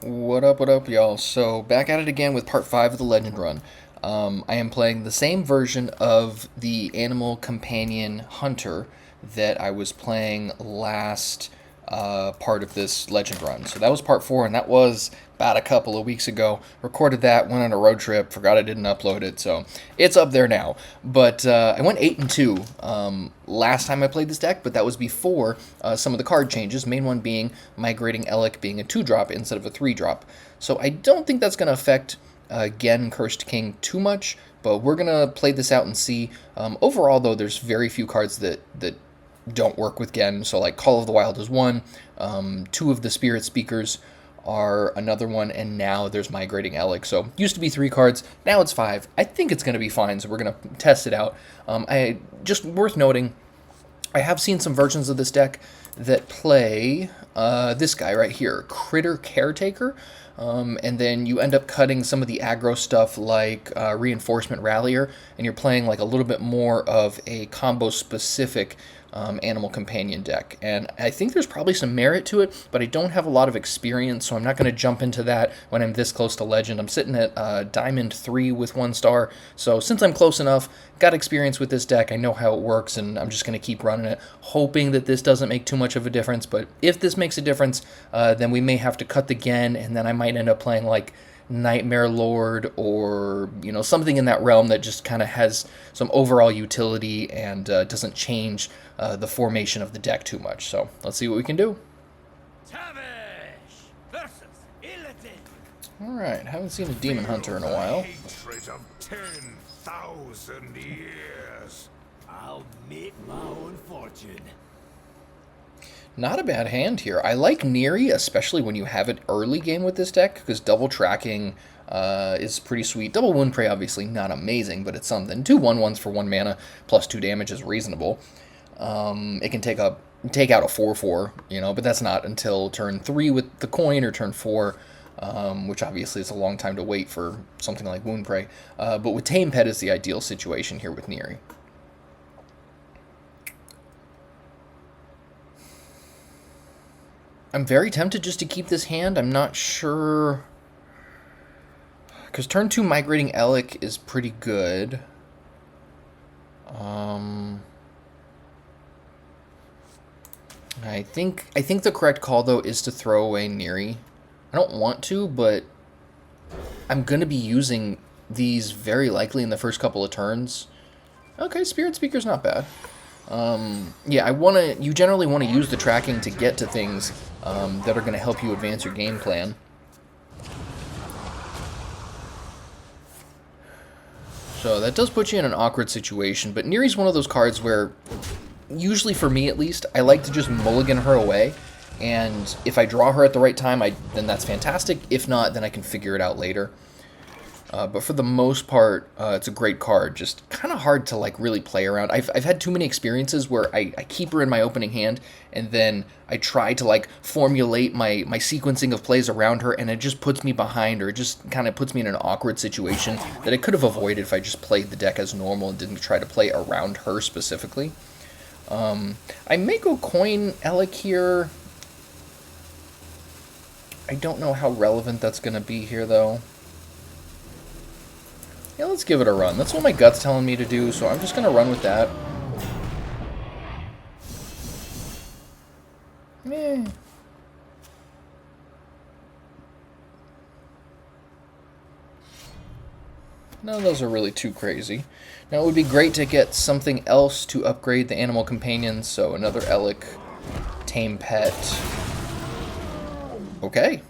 What up, y'all? So, back at it again with part 5 of the Legend Run. I am playing the same version of the Animal Companion Hunter that I was playing last part of this Legend Run. So that was part 4, and that was about a couple of weeks ago. Recorded that, went on a road trip, forgot I didn't upload it, so it's up there now. But I went 8 and 2 last time I played this deck, but that was before some of the card changes, main one being Migrating Elekk being a 2-drop instead of a 3-drop. So I don't think that's going to affect Genn Cursed King too much, but we're going to play this out and see. Overall, though, there's very few cards that don't work with Genn. So like Call of the Wild is one, 2 of the Spiritspeakers are another one, and now there's Migrating Elekk. So used to be 3 cards, now it's 5. I think it's going to be fine, so we're going to test it out. Just worth noting, I have seen some versions of this deck that play this guy right here, Critter Caretaker, and then you end up cutting some of the aggro stuff like Reinforcement Rallier, and you're playing like a little bit more of a combo-specific Animal Companion deck. And I think there's probably some merit to it, but I don't have a lot of experience, so I'm not going to jump into that when I'm this close to Legend. I'm sitting at Diamond 3 with 1 star, so since I'm close enough, got experience with this deck, I know how it works, and I'm just going to keep running it, hoping that this doesn't make too much of a difference. But if this makes a difference, then we may have to cut the Genn, and then I might end up playing like Nightmare Lord or something in that realm that just kind of has some overall utility and doesn't change the formation of the deck too much. So let's see what we can do. Alright, haven't seen a Demon Hunter in a while. Hatred of 10,000 years. I'll make my own fortune. Not a bad hand here. I like Niri, especially when you have it early game with this deck, because double tracking is pretty sweet. Double Wound Prey, obviously not amazing, but it's something. 2 1/1s for 1 mana plus 2 damage is reasonable. It can take out a 4/4, but that's not until turn 3 with the coin or turn 4, which obviously is a long time to wait for something like Wound Prey. But with Tame Pet is the ideal situation here with Niri. I'm very tempted just to keep this hand. I'm not sure, because turn 2 Migrating Elekk is pretty good. I think the correct call, though, is to throw away Niri. I don't want to, but I'm going to be using these very likely in the first couple of turns. Okay, Spiritspeaker's not bad. Yeah, you generally want to use the tracking to get to things that are going to help you advance your game plan. So that does put you in an awkward situation, but Niri's one of those cards where, usually for me at least, I like to just mulligan her away, and if I draw her at the right time, then that's fantastic. If not, then I can figure it out later. But for the most part, it's a great card. Just kind of hard to like really play around. I've had too many experiences where I keep her in my opening hand, and then I try to like formulate my sequencing of plays around her, and it just puts me behind, or it just kind of puts me in an awkward situation that I could have avoided if I just played the deck as normal and didn't try to play around her specifically. I may go coin Elekk here. I don't know how relevant that's going to be here, though. Yeah, let's give it a run. That's what my gut's telling me to do, so I'm just going to run with that. Eh. None of those are really too crazy. Now, it would be great to get something else to upgrade the animal companions, so another Elekk, Tame Pet. Okay.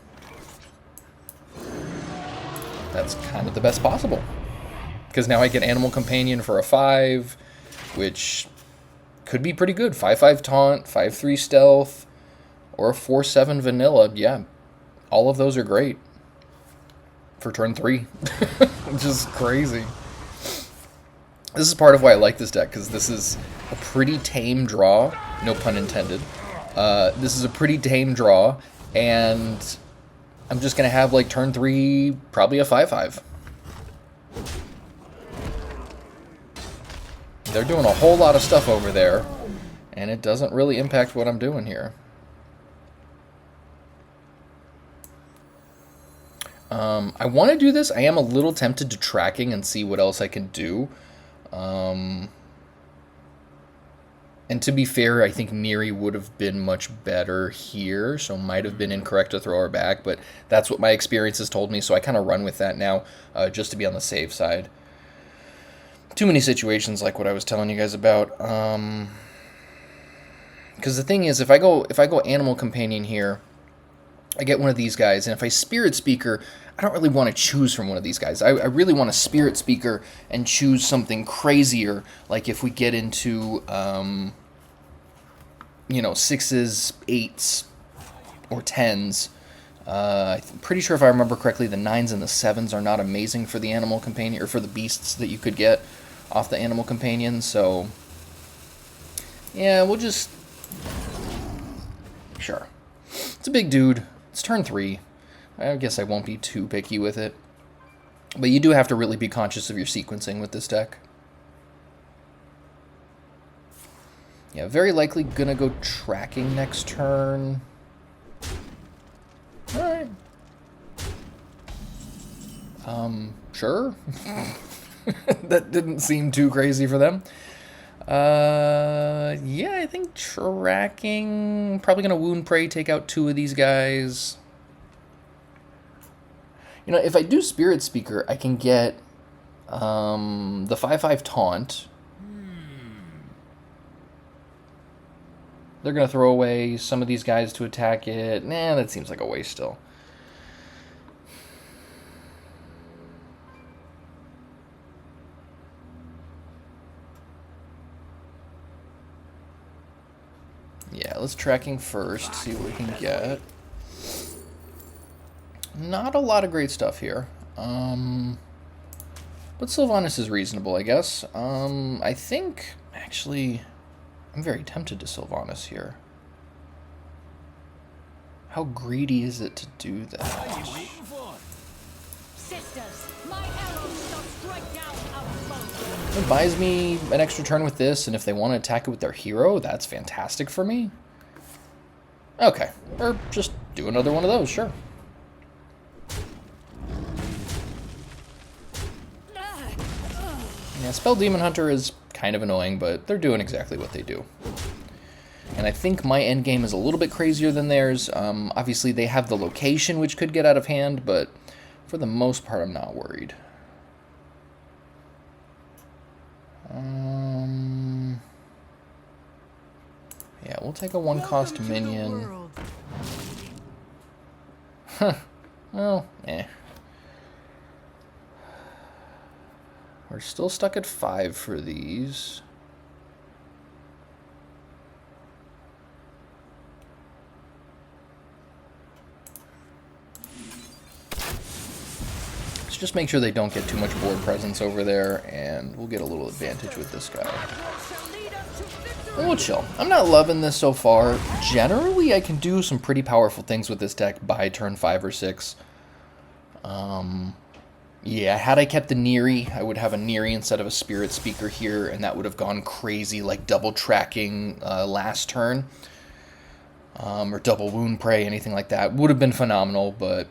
That's kind of the best possible. Because now I get Animal Companion for a 5, which could be pretty good. 5/5 Taunt, 5/3 Stealth, or a 4/7 Vanilla. Yeah, all of those are great for turn 3, which is crazy. This is part of why I like this deck, because this is a pretty tame draw, no pun intended. This is a pretty tame draw, and I'm just going to have like turn 3, probably a 5/5. They're doing a whole lot of stuff over there, and it doesn't really impact what I'm doing here. I want to do this. I am a little tempted to tracking and see what else I can do. And to be fair, I think Niri would have been much better here, so might have been incorrect to throw her back, but that's what my experience has told me, so I kind of run with that now, just to be on the safe side. Too many situations like what I was telling you guys about. Because the thing is, if I go Animal Companion here, I get one of these guys, and if I Spiritspeaker, I don't really want to choose from one of these guys. I really want to Spiritspeaker and choose something crazier, like if we get into, you know, 6s, 8s, or 10s. I'm pretty sure if I remember correctly, the 9s and the 7s are not amazing for the Animal Companion, or for the beasts that you could get off the Animal Companion, so yeah, we'll just... Sure. It's a big dude. It's turn 3. I guess I won't be too picky with it. But you do have to really be conscious of your sequencing with this deck. Yeah, very likely gonna go tracking next turn. Alright. Sure. That didn't seem too crazy for them. Yeah, I think tracking... Probably gonna Wound Prey, take out 2 of these guys. You know, if I do Spiritspeaker, I can get the 5/5 Taunt. They're gonna throw away some of these guys to attack it. Nah, that seems like a waste still. Yeah, let's tracking first, see what we can get. Not a lot of great stuff here. But Sylvanas is reasonable, I guess. I think, actually, I'm very tempted to Sylvanas here. How greedy is it to do that? It buys me an extra turn with this, and if they want to attack it with their hero, that's fantastic for me. Okay, or just do another one of those, sure. Yeah, Spell Demon Hunter is kind of annoying, but they're doing exactly what they do. And I think my endgame is a little bit crazier than theirs. Obviously, they have the location, which could get out of hand, but for the most part, I'm not worried. Yeah, we'll take a 1-cost minion. Huh. Well, eh. We're still stuck at 5 for these. Let's just make sure they don't get too much board presence over there, and we'll get a little advantage with this guy. And we'll chill. I'm not loving this so far. Generally, I can do some pretty powerful things with this deck by turn 5 or 6. Yeah, had I kept the Niri, I would have a Niri instead of a Spiritspeaker here, and that would have gone crazy, like double tracking last turn. Or double Wound Prey, anything like that. Would have been phenomenal, but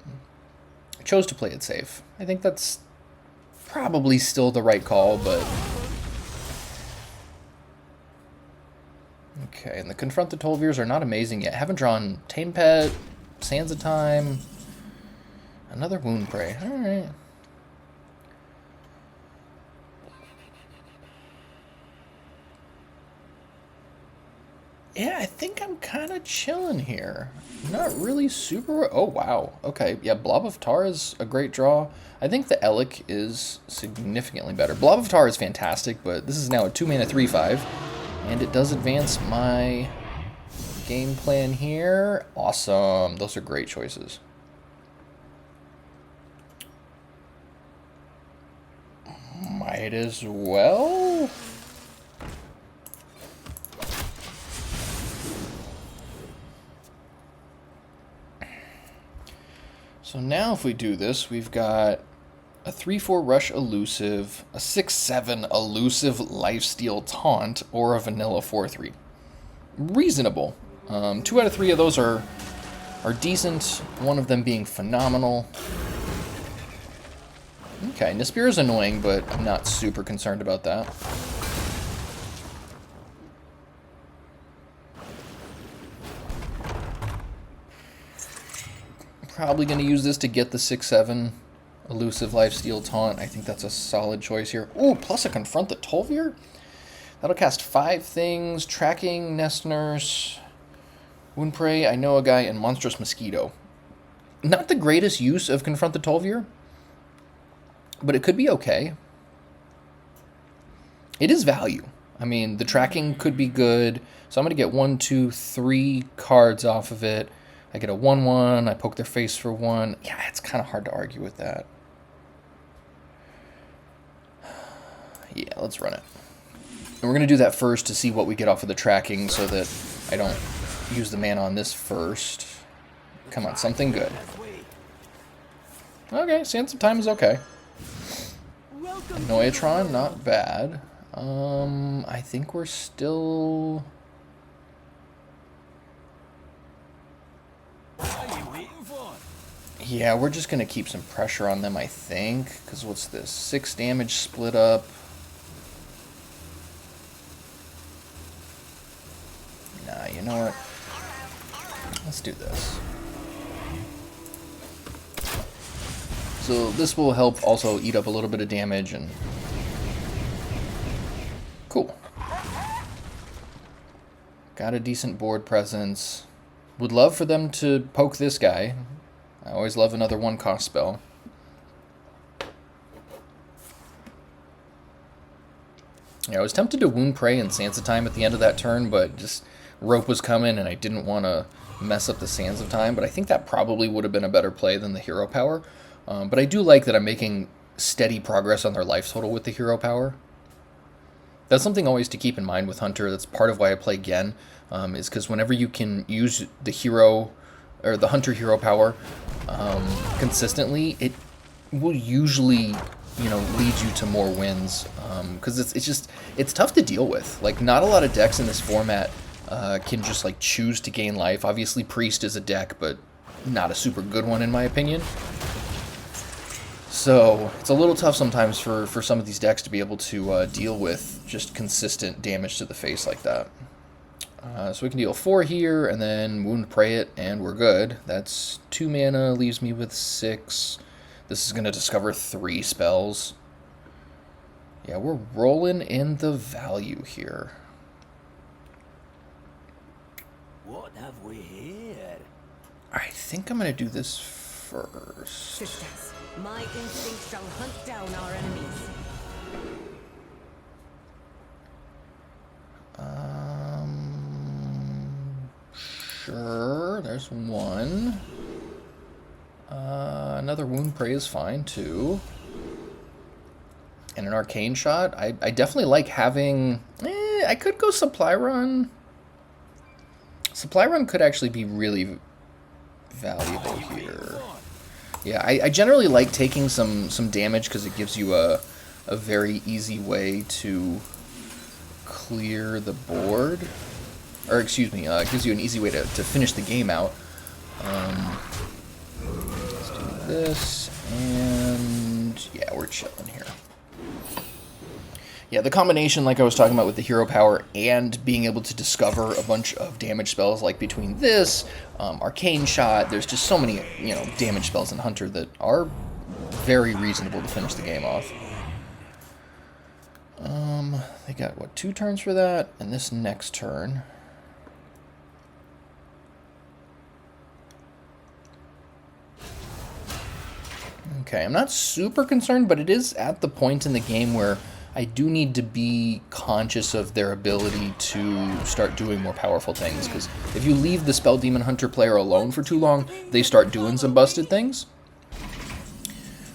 I chose to play it safe. I think that's probably still the right call, but... Okay, and the Confront the Tol'virs are not amazing yet. Haven't drawn Tame Pet, Sands of Time, another Wound Prey. Alright. Yeah, I think I'm kind of chilling here. Not really super... Oh, wow. Okay, yeah, Blob of Tar is a great draw. I think the Elekk is significantly better. Blob of Tar is fantastic, but this is now a 2-mana 3/5. And it does advance my game plan here. Awesome. Those are great choices. Might as well... So now if we do this, we've got a 3/4 Rush Elusive, a 6/7 Elusive Lifesteal Taunt, or a vanilla 4/3. Reasonable. 2 out of 3 of those are decent, one of them being phenomenal. Okay, Nispir is annoying, but I'm not super concerned about that. Probably going to use this to get the 6/7 elusive lifesteal taunt. I think that's a solid choice here. Ooh, plus a Confront the Tol'vir? That'll cast 5 things. Tracking, Nest Nurse, Wound Prey, I Know a Guy, and Monstrous Mosquito. Not the greatest use of Confront the Tol'vir, but it could be okay. It is value. I mean, the tracking could be good. So I'm going to get 1, 2, 3 cards off of it. I get a 1/1. I poke their face for 1. Yeah, it's kind of hard to argue with that. Yeah, let's run it. And we're going to do that first to see what we get off of the tracking so that I don't use the mana on this first. Come on, something good. Okay, Sands of Time is okay. Noyatron, not bad. I think we're still... Yeah, we're just going to keep some pressure on them, I think. Because what's this? 6 damage split up. Nah, you know what? Let's do this. So this will help also eat up a little bit of damage and... Cool. Got a decent board presence. Would love for them to poke this guy. I always love another 1-cost spell. Yeah, I was tempted to Wound Prey and Sands of Time at the end of that turn, but just Rope was coming and I didn't want to mess up the Sands of Time, but I think that probably would have been a better play than the Hero Power. But I do like that I'm making steady progress on their life total with the Hero Power. That's something always to keep in mind with Hunter. That's part of why I play Genn, is because whenever you can use the hero or the Hunter Hero Power consistently, it will usually, you know, lead you to more wins. Because it's tough to deal with. Like, not a lot of decks in this format can just like choose to gain life. Obviously, Priest is a deck, but not a super good one in my opinion. So it's a little tough sometimes for some of these decks to be able to deal with just consistent damage to the face like that. So we can deal 4 here, and then Wound Prey it, and we're good. That's 2 mana, leaves me with 6. This is going to discover 3 spells. Yeah, we're rolling in the value here. What have we here? I think I'm going to do this first. Sisters, my instinct shall hunt down our enemies. Sure, there's 1. Another Wound Prey is fine, too. And an Arcane Shot. I definitely like having... I could go Supply Run. Supply Run could actually be really valuable here. Yeah, I generally like taking some damage because it gives you a very easy way to clear the board. Or, excuse me, it gives you an easy way to finish the game out. Let's do this, and yeah, we're chilling here. Yeah, the combination, like I was talking about with the Hero Power and being able to discover a bunch of damage spells, like between this, Arcane Shot, there's just so many, you know, damage spells in Hunter that are very reasonable to finish the game off. They got, what, 2 turns for that, and this next turn. Okay, I'm not super concerned, but it is at the point in the game where I do need to be conscious of their ability to start doing more powerful things, because if you leave the Spell Demon Hunter player alone for too long, they start doing some busted things.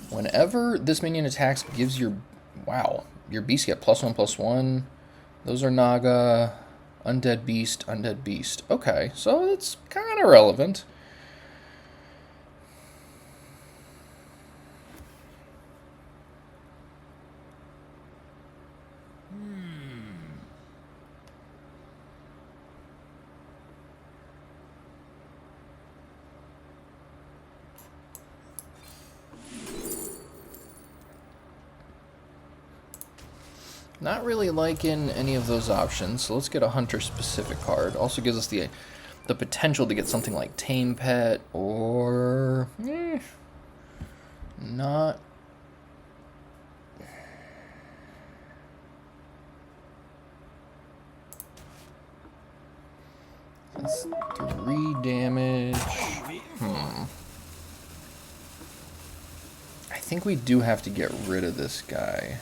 Whenever this minion attacks, gives your... Wow, your beast get +1/+1. Those are Naga, Undead Beast, Undead Beast. Okay, so it's kind of relevant. Not really liking any of those options, so let's get a hunter-specific card. Also gives us the potential to get something like Tame Pet, or... not... That's 3 damage. I think we do have to get rid of this guy.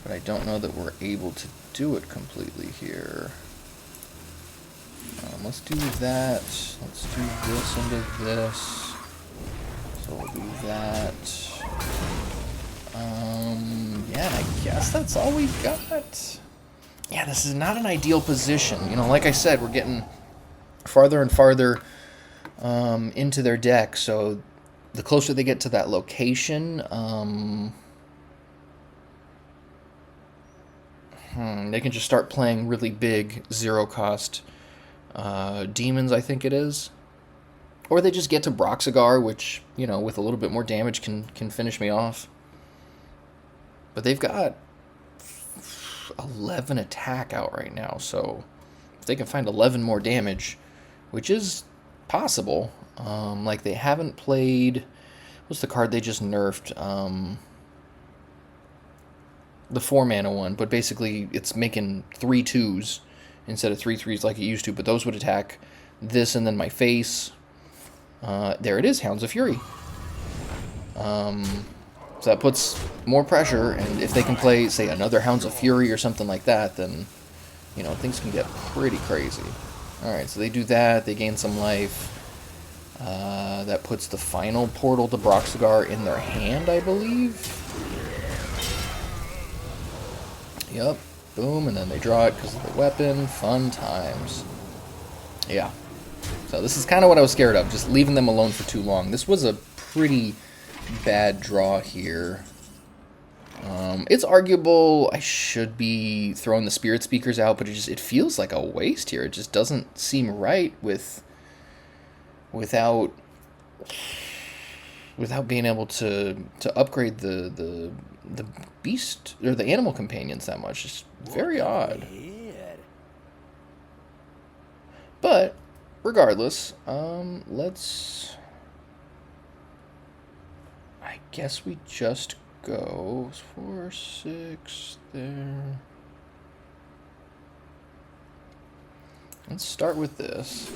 But I don't know that we're able to do it completely here. Let's do that. Let's do this into this. So we'll do that. Yeah, I guess that's all we've got. Yeah, this is not an ideal position. You know, like I said, we're getting farther and farther into their deck, so the closer they get to that location, they can just start playing really big zero-cost demons, I think it is. Or they just get to Broxagar, which, you know, with a little bit more damage can finish me off. But they've got 11 attack out right now, so if they can find 11 more damage, which is possible. Like, they haven't played... What's the card they just nerfed? The 4-mana one, but basically it's making 3 2s instead of 3 3s like it used to, but those would attack this and then my face. There it is, Hounds of Fury. So that puts more pressure, and if they can play, say, another Hounds of Fury or something like that, then, you know, things can get pretty crazy. Alright, so they do that, they gain some life. That puts the final portal to Broxagar in their hand, I believe. Yep, boom, and then they draw it because of the weapon. Fun times. Yeah. So this is kind of what I was scared of, just leaving them alone for too long. This was a pretty bad draw here. It's arguable I should be throwing the Spiritspeakers out, but it feels like a waste here. It just doesn't seem right without being able to upgrade the beast or the animal companions that much. It's very odd. But regardless, I guess we just go 4, 6 there. Let's start with this.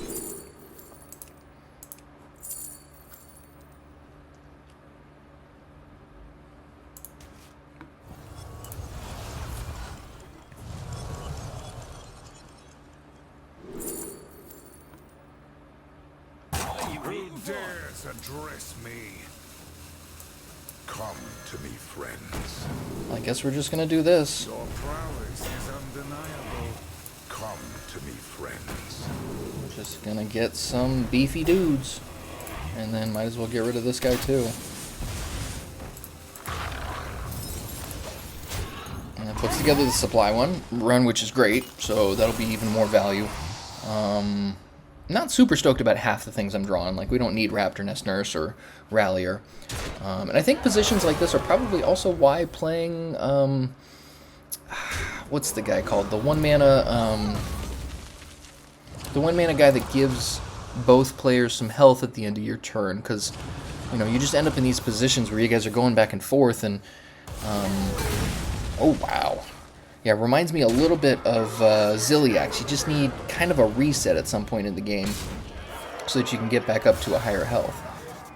Who dares address me? Come to me, friends. I guess we're just gonna do this. Your prowess is undeniable. Come to me, friends. We're just gonna get some beefy dudes. And then might as well get rid of this guy too. And it puts together the supply run, which is great, so that'll be even more value. Not super stoked about half the things I'm drawing. Like, we don't need Raptor-Nest Nurse or Rallier. And I think positions like this are probably also why playing, what's the guy called? The one mana guy that gives both players some health at the end of your turn, because, you know, you just end up in these positions where you guys are going back and forth, and, oh, wow. Yeah, it reminds me a little bit of Zilliax. You just need kind of a reset at some point in the game so that you can get back up to a higher health.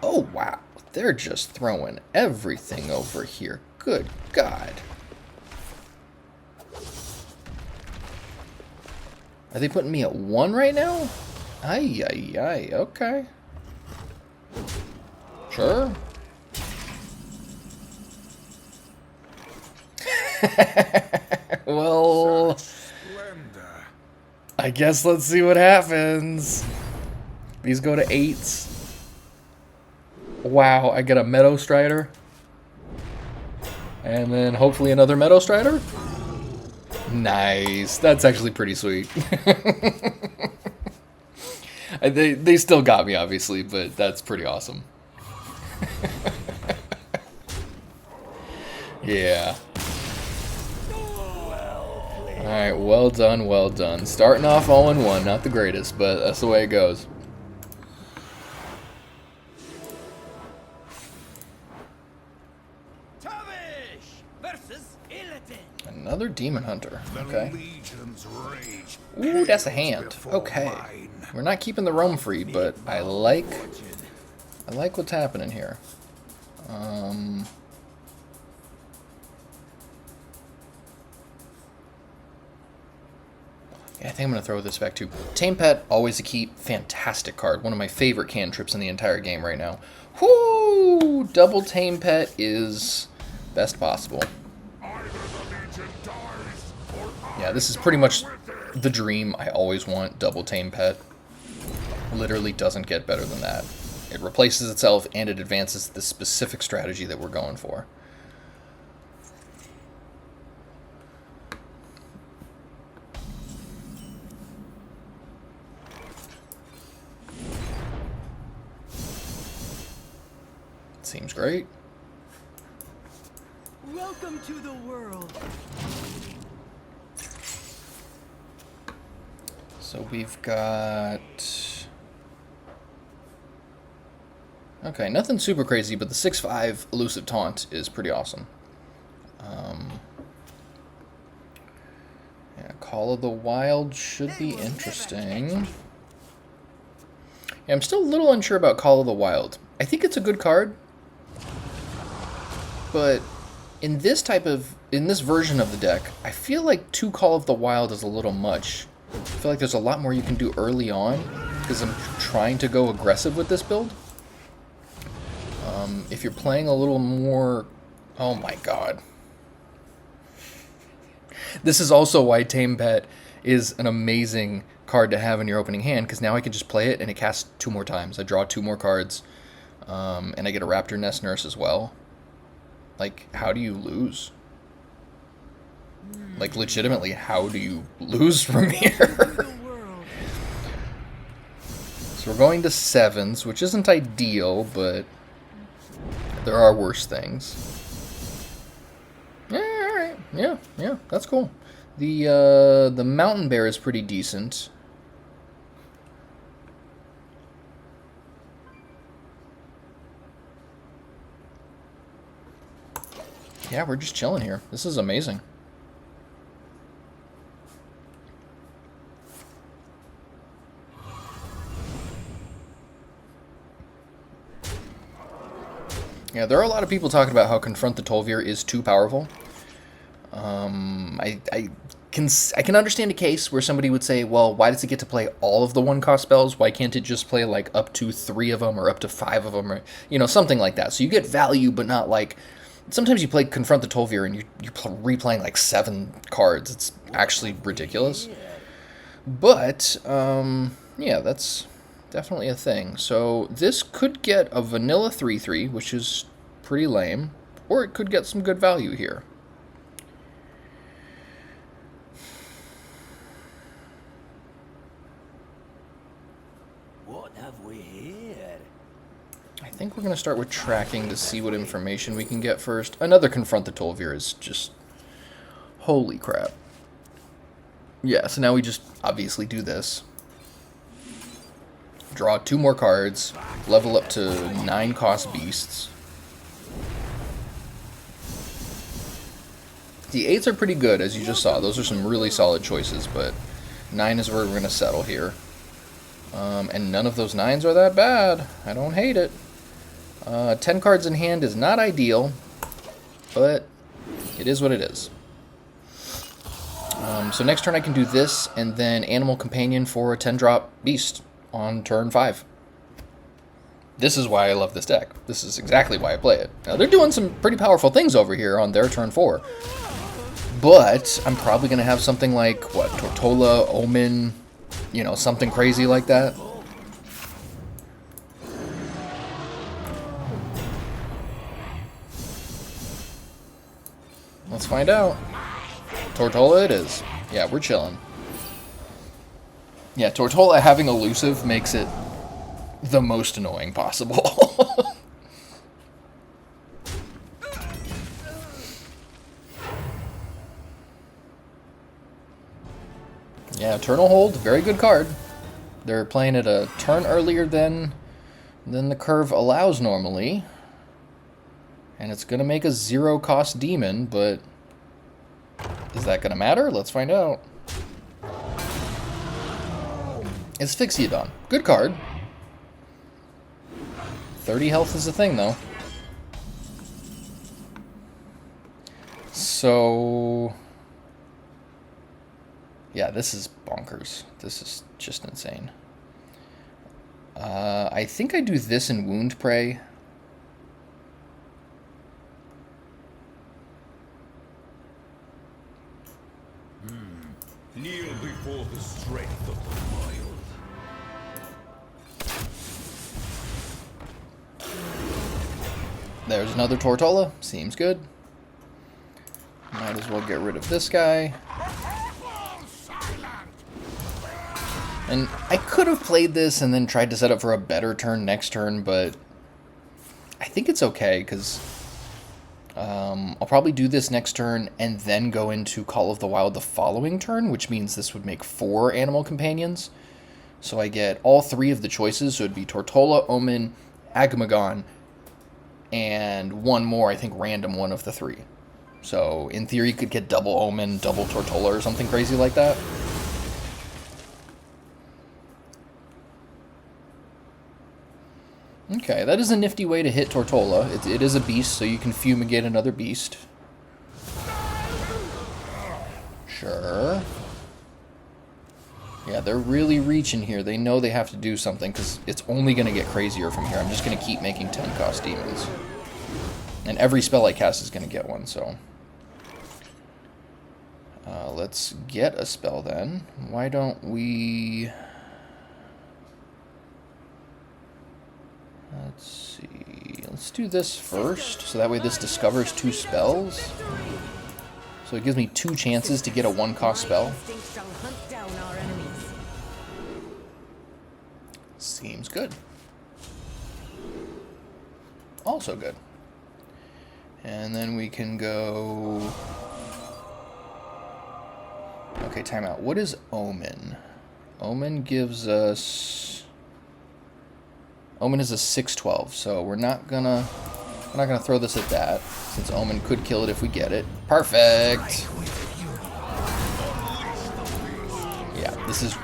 Oh, wow. They're just throwing everything over here. Good God. Are they putting me at 1 right now? Ay, ay, ay. Okay. Sure. Well, I guess let's see what happens. These go to 8s. Wow, I get a Meadow Strider. And then hopefully another Meadow Strider. Nice. That's actually pretty sweet. They still got me, obviously, but that's pretty awesome. Yeah. Alright, well done, well done. Starting off 0-1, not the greatest, but that's the way it goes. Another Demon Hunter. Okay. Ooh, that's a hand. Okay. We're not keeping the roam free, but I like what's happening here. Yeah, I think I'm going to throw this back too. Tame Pet, always a keep. Fantastic card. One of my favorite cantrips in the entire game right now. Whoo! Double Tame Pet is best possible. Yeah, this is pretty much the dream I always want. Double Tame Pet. Literally doesn't get better than that. It replaces itself and it advances the specific strategy that we're going for. Seems great. Welcome to the world. So we've got... Okay, nothing super crazy, but the 6/5 Elusive Taunt is pretty awesome. Yeah, Call of the Wild should be interesting. Yeah, I'm still a little unsure about Call of the Wild. I think it's a good card, but in this version of the deck, I feel like 2 Call of the Wild is a little much. I feel like there's a lot more you can do early on, because I'm trying to go aggressive with this build. If you're playing a little more... Oh my god. This is also why Tame Pet is an amazing card to have in your opening hand, because now I can just play it and it casts 2 more times. I draw 2 more cards, and I get a Raptor-Nest Nurse as well. Like, how do you lose? Like, legitimately, how do you lose from here? So we're going to 7s, which isn't ideal, but there are worse things. Yeah, alright. Yeah, that's cool. The Mountain Bear is pretty decent. Yeah, we're just chilling here. This is amazing. Yeah, there are a lot of people talking about how Confront the Tol'vir is too powerful. I can understand a case where somebody would say, well, why does it get to play all of the 1-cost spells? Why can't it just play like up to 3 of them or up to 5 of them, or something like that? So you get value, but not like... Sometimes you play Confront the Tol'vir and you're replaying like 7 cards. It's actually ridiculous. But yeah, that's definitely a thing. So this could get a vanilla 3/3, which is pretty lame, or it could get some good value here. What have we here? I think we're going to start with tracking to see what information we can get first. Another Confront the Tol'vir is just... Holy crap. Yeah, so now we just obviously do this. Draw 2 more cards, level up to 9-cost beasts. The 8s are pretty good, as you just saw. Those are some really solid choices, but 9 is where we're going to settle here. And none of those 9s are that bad. I don't hate it. 10 cards in hand is not ideal, but it is what it is. So next turn I can do this, and then Animal Companion for a 10-drop beast on turn 5. This is why I love this deck. This is exactly why I play it. Now, they're doing some pretty powerful things over here on their turn 4. But I'm probably going to have something like, what, Tortola, Omen, something crazy like that. Let's find out. Tortola it is. Yeah, we're chilling. Yeah, Tortola having elusive makes it the most annoying possible. Yeah, Eternal Hold, very good card. They're playing it a turn earlier than the curve allows normally. And it's going to make a 0-cost demon, but is that going to matter? Let's find out. Asphyxiodon. Good card. 30 health is a thing, though. So... yeah, this is bonkers. This is just insane. I think I do this in Wound Prey. Kneel before the strength of the wild. There's another Tortola. Seems good. Might as well get rid of this guy. And I could have played this and then tried to set up for a better turn next turn, but I think it's okay, because I'll probably do this next turn and then go into Call of the Wild the following turn, which means this would make 4 animal companions. So I get all 3 of the choices, so it'd be Tortola, Omen, Agamagon, and one more, I think random one of the 3. So in theory, you could get double Omen, double Tortola, or something crazy like that. Okay, that is a nifty way to hit Tortola. It is a beast, so you can fumigate another beast. Sure. Yeah, they're really reaching here. They know they have to do something, because it's only going to get crazier from here. I'm just going to keep making 10-cost demons. And every spell I cast is going to get one, so... let's get a spell then. Why don't we... let's see. Let's do this first, so that way this discovers 2 spells. So it gives me 2 chances to get a 1-cost spell. Seems good. Also good. And then we can go... okay, timeout. What is Omen? Omen gives us... Omen is a 6/12, so we're not gonna throw this at that, since Omen could kill it if we get it. Perfect! Yeah, this is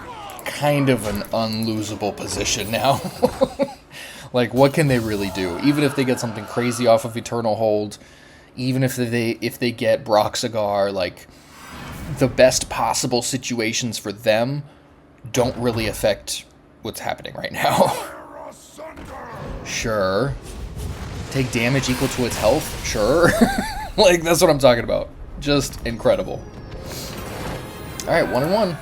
kind of an unlosable position now. Like, what can they really do? Even if they get something crazy off of Eternal Hold, even if they get Broxigar, like, the best possible situations for them don't really affect what's happening right now. Sure. Take damage equal to its health? Sure. Like, that's what I'm talking about. Just incredible. Alright, 1-1.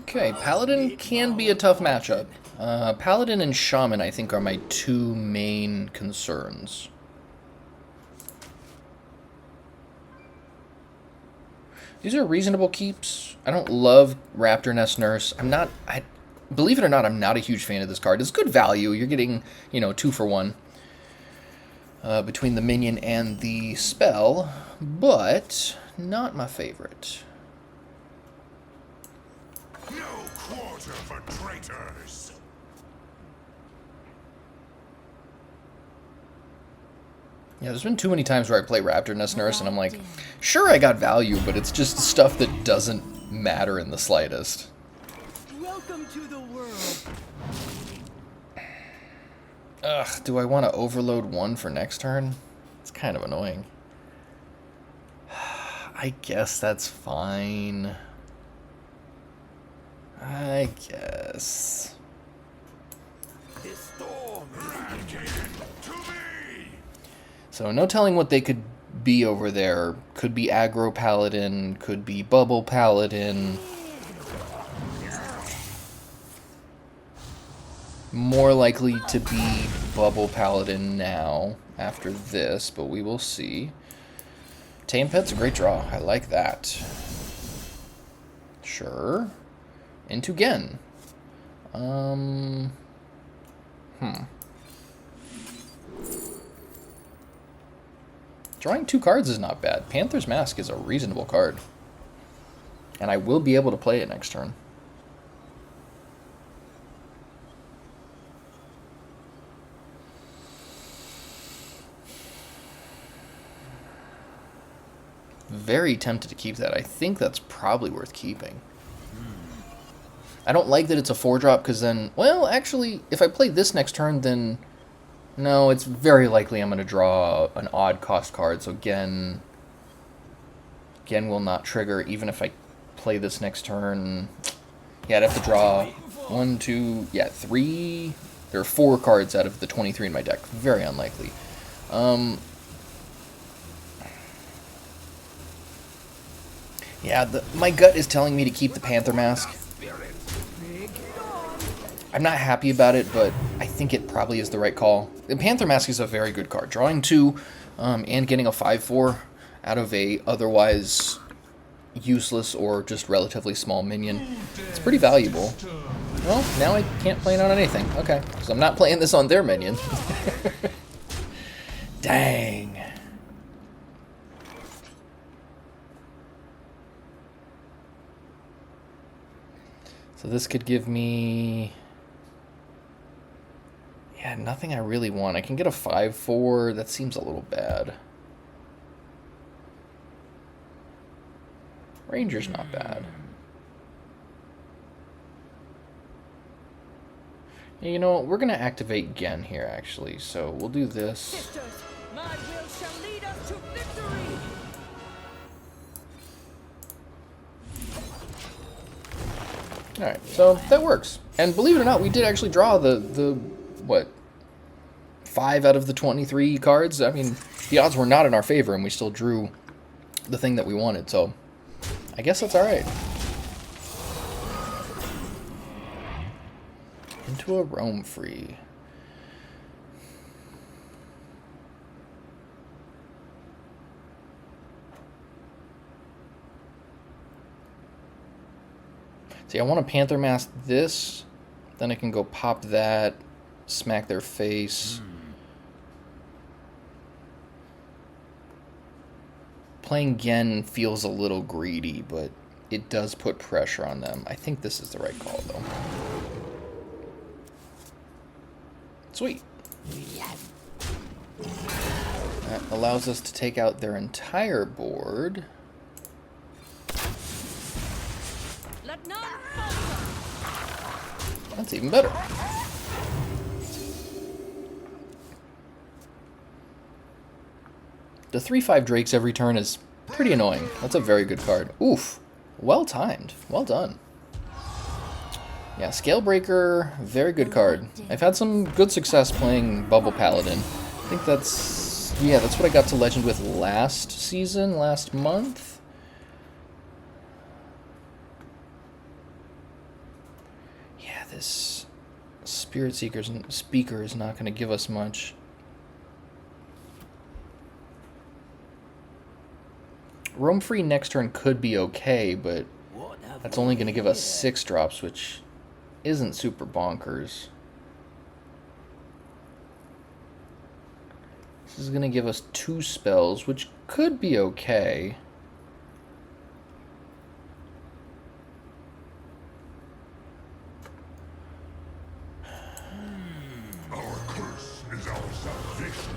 Okay, Paladin can be a tough matchup. Paladin and Shaman, I think, are my 2 main concerns. These are reasonable keeps. I don't love Raptor-Nest Nurse. Believe it or not, I'm not a huge fan of this card. It's good value. You're getting, 2 for 1 between the minion and the spell, but not my favorite. No quarter for traitors. Yeah, there's been too many times where I play Raptor-Nest Nurse and I'm like, sure, I got value, but it's just stuff that doesn't matter in the slightest. Welcome to the world. Ugh, do I want to overload 1 for next turn? It's kind of annoying. I guess that's fine. I guess. This storm eradicated to me. So no telling what they could be over there. Could be Aggro Paladin, could be Bubble Paladin. More likely to be Bubble Paladin now after this, but we will see. Tame Pet's a great draw. I like that. Sure. Into Genn. Drawing 2 cards is not bad. Panther's Mask is a reasonable card. And I will be able to play it next turn. Very tempted to keep that. I think that's probably worth keeping. I don't like that it's a 4-drop because then... Well, actually, if I play this next turn, then... No, it's very likely I'm going to draw an odd cost card, so Genn will not trigger even if I play this next turn. Yeah, I'd have to draw 1, 2, yeah, 3. There are 4 cards out of the 23 in my deck. Very unlikely. Yeah, my gut is telling me to keep the Panther Mask. I'm not happy about it, but I think it probably is the right call. The Panther Mask is a very good card. Drawing 2 and getting a 5/4 out of a otherwise useless or just relatively small minion. It's pretty valuable. Well, now I can't play it on anything. Okay, so I'm not playing this on their minion. Dang. So this could give me... Yeah, nothing I really want. I can get a 5/4. That seems a little bad. Ranger's not bad. Yeah, you know what? We're going to activate Genn here, actually. So we'll do this. Sisters, my will shall lead us to victory. Alright, so that works. And believe it or not, we did actually draw the what, 5 out of the 23 cards? I mean, the odds were not in our favor, and we still drew the thing that we wanted, so I guess that's alright. Into a roam free. See, I want to Panther Mask this, then I can go pop that, smack their face. Playing Genn feels a little greedy, but it does put pressure on them. I think this is the right call, though. Sweet. That allows us to take out their entire board. Let none falter. That's even better. The 3/5 Drakes every turn is pretty annoying. That's a very good card. Oof. Well timed. Well done. Yeah, Scalebreaker, very good card. I've had some good success playing Bubble Paladin. I think that's... Yeah, that's what I got to Legend with last season, last month. Yeah, this Spiritspeaker is not going to give us much. Roam Free next turn could be okay, but that's only going to give us 6 drops, which isn't super bonkers. This is going to give us 2 spells, which could be okay. Our curse is our salvation.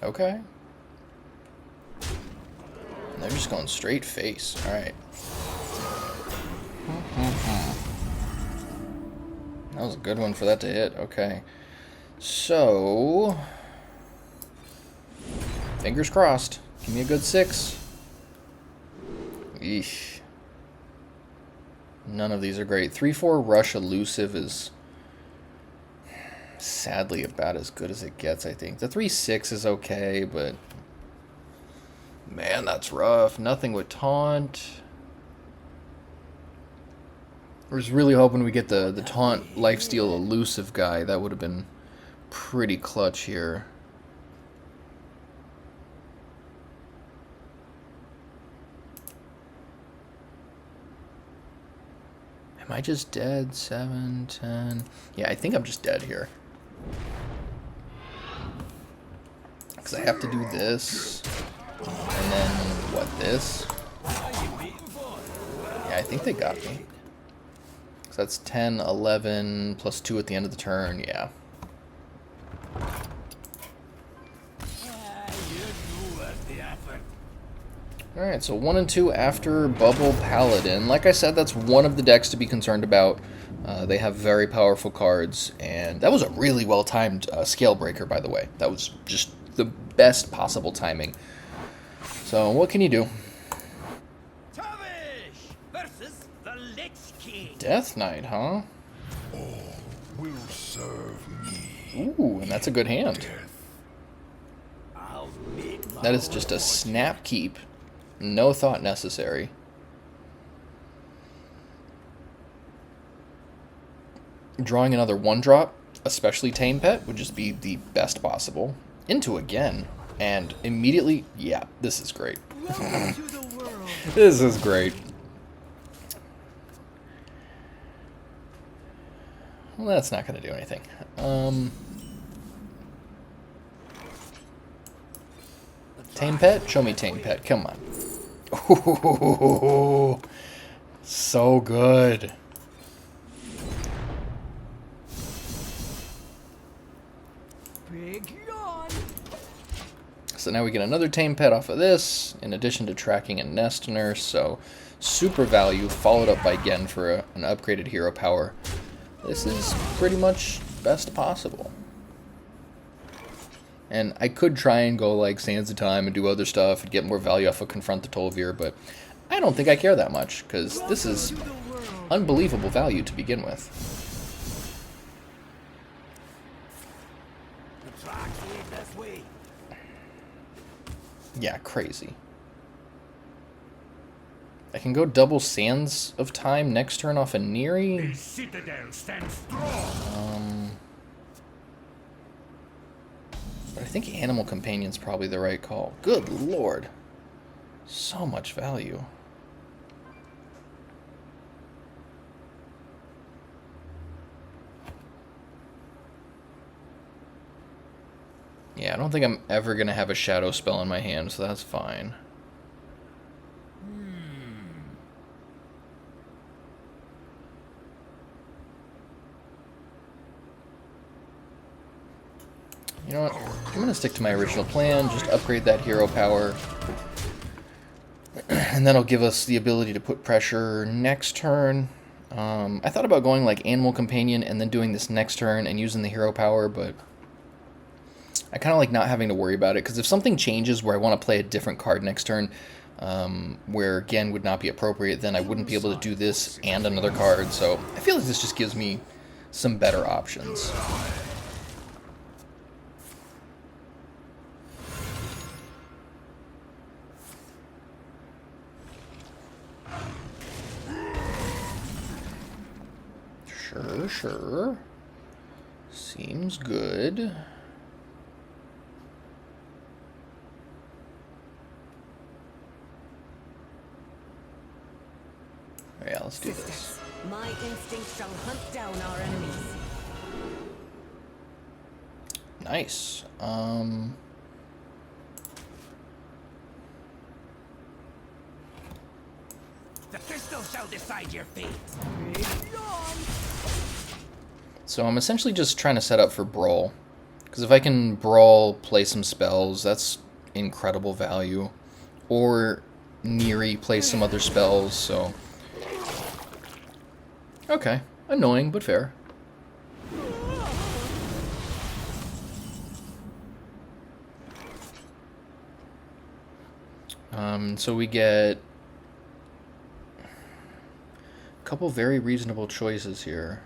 Okay. And they're just going straight face. Alright. That was a good one for that to hit. Okay. So... Fingers crossed. Give me a good 6. Eesh. None of these are great. 3/4 Rush Elusive is... sadly about as good as it gets, I think. The 3/6 is okay, but... man, that's rough. Nothing with Taunt. I was really hoping we get the Taunt Lifesteal Elusive guy. That would have been pretty clutch here. Am I just dead? 7, 10. Yeah, I think I'm just dead here. Because I have to do this. And then, what, this? Yeah, I think they got me. So that's 10, 11, plus 2 at the end of the turn, yeah. Alright, so 1 and 2 after Bubble Paladin. Like I said, that's one of the decks to be concerned about. They have very powerful cards, and that was a really well-timed Scale Breaker, by the way. That was just the best possible timing. So, what can you do? Versus the Lich King. Death Knight, huh? All will serve me. Ooh, and that's a good hand. I'll make my That is just a snap keep. No thought necessary. Drawing another 1-drop, especially Tame Pet, would just be the best possible. Into again. And immediately, yeah, this is great. welcome to the world. This is great. Well, that's not going to do anything. Tame Pet? Show me Tame Pet. Come on. Ooh, so good. Big yawn. So now we get another Tame Pet off of this, in addition to tracking a Nest Nurse, so super value, followed up by Genn for an upgraded hero power. This is pretty much best possible. And I could try and go like Sands of Time and do other stuff and get more value off of Confront the Tol'vir, but I don't think I care that much, because this is unbelievable value to begin with. The tracks lead this way. Yeah, crazy. I can go double Sands of Time next turn off a Niri. Citadel stands strong. But I think Animal Companion's probably the right call. Good lord. So much value. Yeah, I don't think I'm ever going to have a Shadow spell in my hand, so that's fine. You know what? I'm going to stick to my original plan, just upgrade that hero power. And that'll give us the ability to put pressure next turn. I thought about going like Animal Companion and then doing this next turn and using the hero power, but I kind of like not having to worry about it, because if something changes where I want to play a different card next turn, where Genn would not be appropriate, then I wouldn't be able to do this and another card, so I feel like this just gives me some better options. Sure, sure. Seems good. Yeah, let's do this. My instinct shall hunt down our enemies. Nice. The crystal shall decide your fate. So I'm essentially just trying to set up for Broll. Because if I can Broll, play some spells, that's incredible value. Or Niri, play some other spells, so... Okay. Annoying, but fair. So we get a couple very reasonable choices here.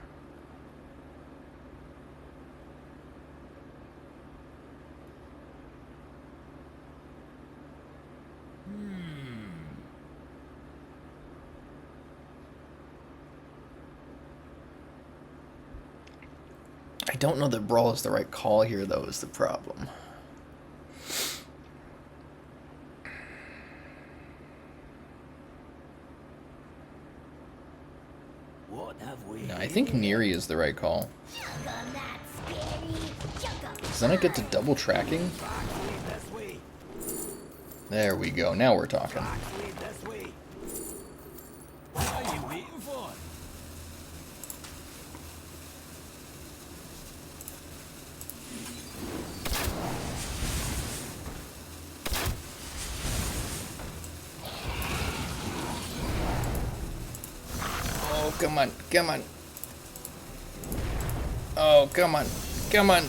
I don't know that Brawl is the right call here, though, is the problem. What have we? No, I think Niri is the right call. Because then I get to double tracking. This way. There we go. Now we're talking. This way. What are you waiting for? Oh, come on. Come on. Oh, come on. Come on.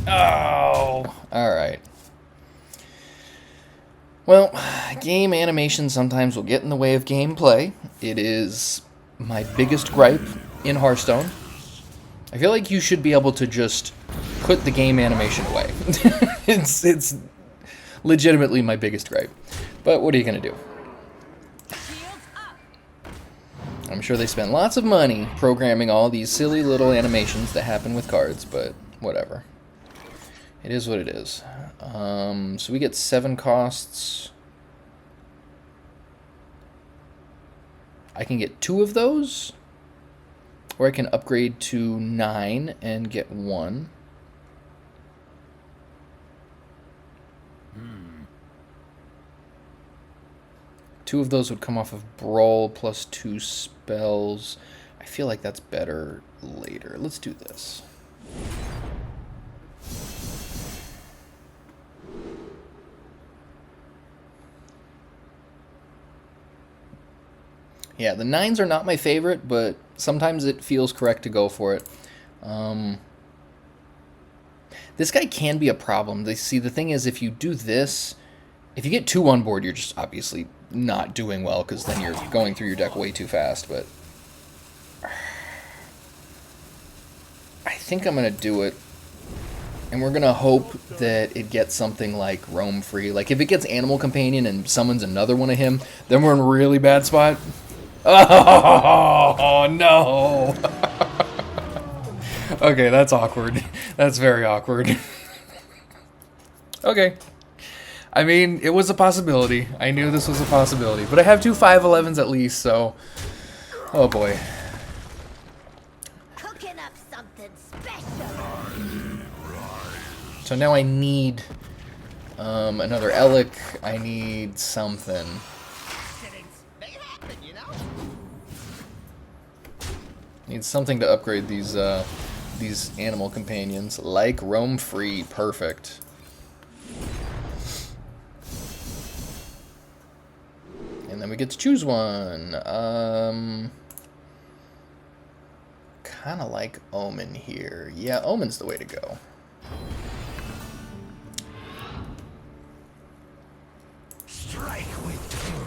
Oh. Alright. Well, game animation sometimes will get in the way of gameplay. It is my biggest gripe in Hearthstone. I feel like you should be able to just put the game animation away. It's legitimately my biggest gripe. But what are you going to do? I'm sure they spent lots of money programming all these silly little animations that happen with cards, but whatever. It is what it is. So we get 7 costs. I can get 2 of those, or I can upgrade to 9 and get 1. Two of those would come off of Broll plus 2 spells. I feel like that's better later. Let's do this. Yeah, the 9s are not my favorite, but sometimes it feels correct to go for it. This guy can be a problem. They see, the thing is, if you do this, if you get 2 on board, you're just obviously not doing well, because then you're going through your deck way too fast, but I think I'm going to do it, and we're going to hope that it gets something like Roam Free. Like, if it gets Animal Companion and summons another one of him, then we're in a really bad spot. Oh, no! Okay, that's awkward. That's very awkward. Okay. I mean, it was a possibility. I knew this was a possibility. But I have 2 5/11s at least, so... Oh, boy. Cooking up something special. So now I need another Elekk. I need something. They happen, you know? Need something to upgrade these animal companions. Like Roam Free. Perfect. And then we get to choose one. Kind of like Omen here. Yeah, Omen's the way to go. Strike with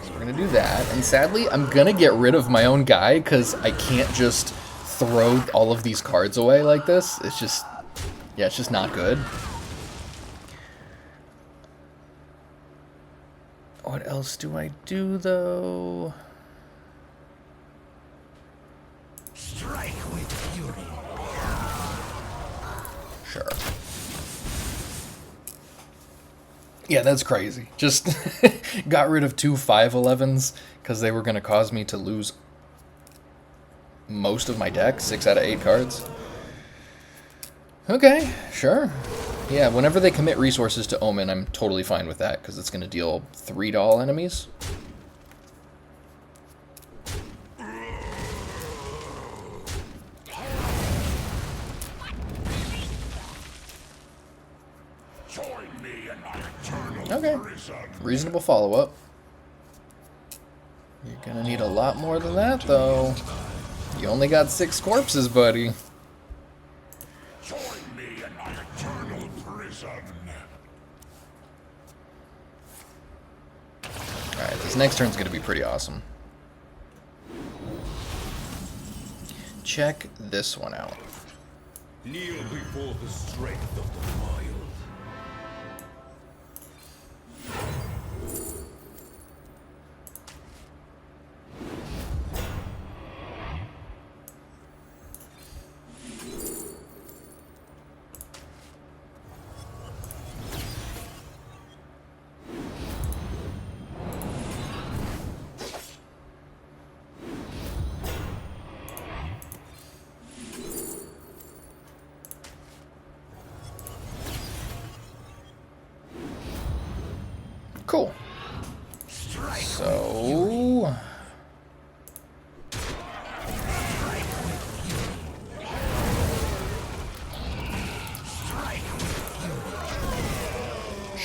So we're going to do that. And sadly, I'm going to get rid of my own guy because I can't just throw all of these cards away like this. It's just, yeah, it's just not good. What else do I do, though? Strike with fury. Sure. Yeah, that's crazy. Just got rid of 2 5/11s because they were going to cause me to lose most of my deck. 6 out of 8 cards. Okay, sure. Yeah, whenever they commit resources to Omen, I'm totally fine with that, because it's going to deal 3 to all enemies. Join me in my eternal Okay. prison. Reasonable follow-up. You're going to need a lot more than that, though. You only got 6 corpses, buddy. Join me in my eternal prison. Alright, this next turn's going to be pretty awesome. Check this one out. Kneel before the strength of the wild.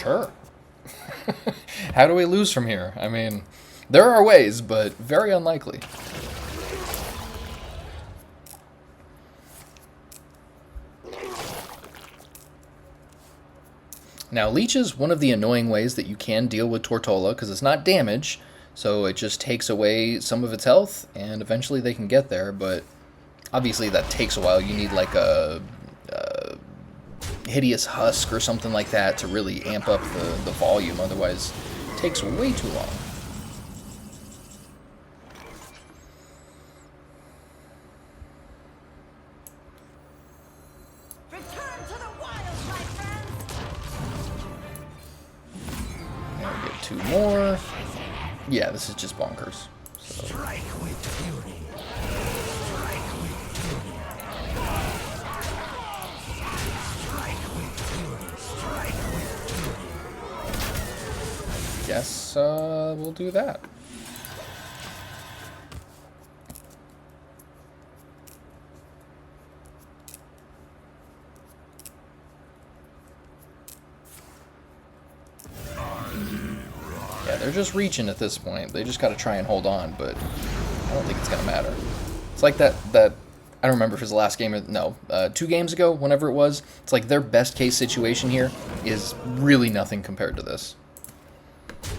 Sure. How do we lose from here? I mean, there are ways, but very unlikely. Now, Leech is one of the annoying ways that you can deal with Tortola, because it's not damage, so it just takes away some of its health, and eventually they can get there, but obviously that takes a while. You need like a Hideous Husk or something like that to really amp up the volume, otherwise it takes way too long. Return to the wild, my friends! Now we get 2 more. Yeah, this is just bonkers. So. Strike with fury. Strike with fury. Strike with fury. Strike with fury. Guess we'll do that. Yeah, they're just reaching at this point. They just got to try and hold on, but I don't think it's going to matter. It's like that I don't remember if it was the last game or no, 2 games ago, whenever it was. It's like their best case situation here is really nothing compared to this.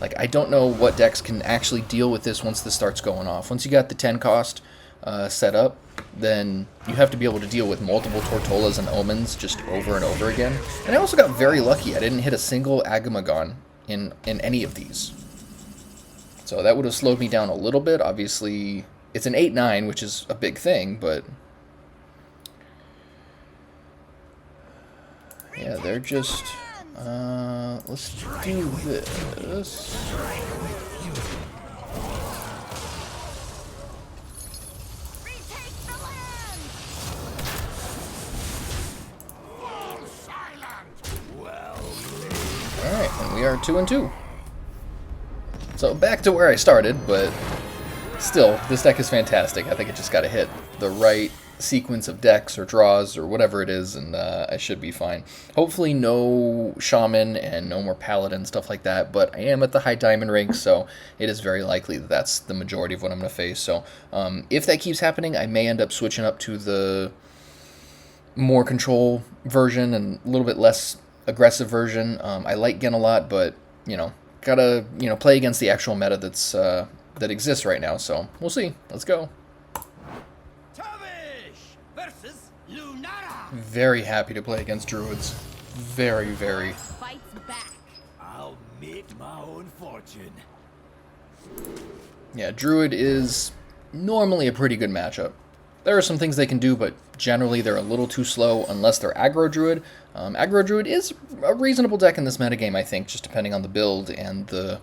Like, I don't know what decks can actually deal with this once this starts going off. Once you got the 10 cost set up, then you have to be able to deal with multiple Tortolas and Omens just over and over again. And I also got very lucky. I didn't hit a single Agamagon in any of these. So that would have slowed me down a little bit. Obviously, it's an 8-9, which is a big thing, but... yeah, they're just... let's do this. Retake the land! Alright, and we are 2-2. So back to where I started, but still, this deck is fantastic. I think it just got to hit the right sequence of decks or draws or whatever it is, and I should be fine. Hopefully no Shaman and no more Paladin, stuff like that, but I am at the high diamond rank, so it is very likely that that's the majority of what I'm going to face. So if that keeps happening, I may end up switching up to the more control version and a little bit less aggressive version. I like Genn a lot, but, you know, gotta, play against the actual meta that exists right now, so we'll see. Let's go. Versus Lunara. Very happy to play against Druids. Very, very. Fights back. I'll make my own fortune. Yeah, Druid is normally a pretty good matchup. There are some things they can do, but generally they're a little too slow unless they're aggro Druid. Aggro Druid is a reasonable deck in this metagame, I think, just depending on the build and the...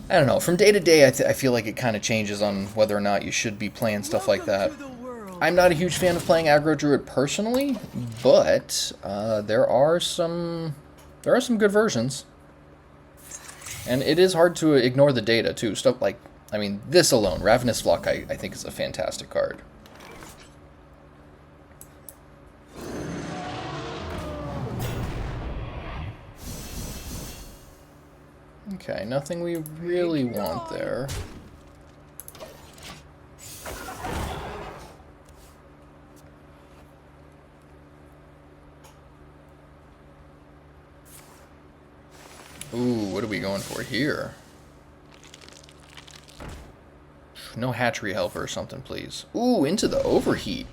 I don't know, from day to day I feel like it kind of changes on whether or not you should be playing stuff like that. I'm not a huge fan of playing aggro Druid personally, but there are some good versions. And it is hard to ignore the data, too. Stuff like, I mean, this alone, Ravenous Flock, I think is a fantastic card. Okay, nothing we really want there. Ooh, what are we going for here? No hatchery helper or something, please. Ooh, into the overheat.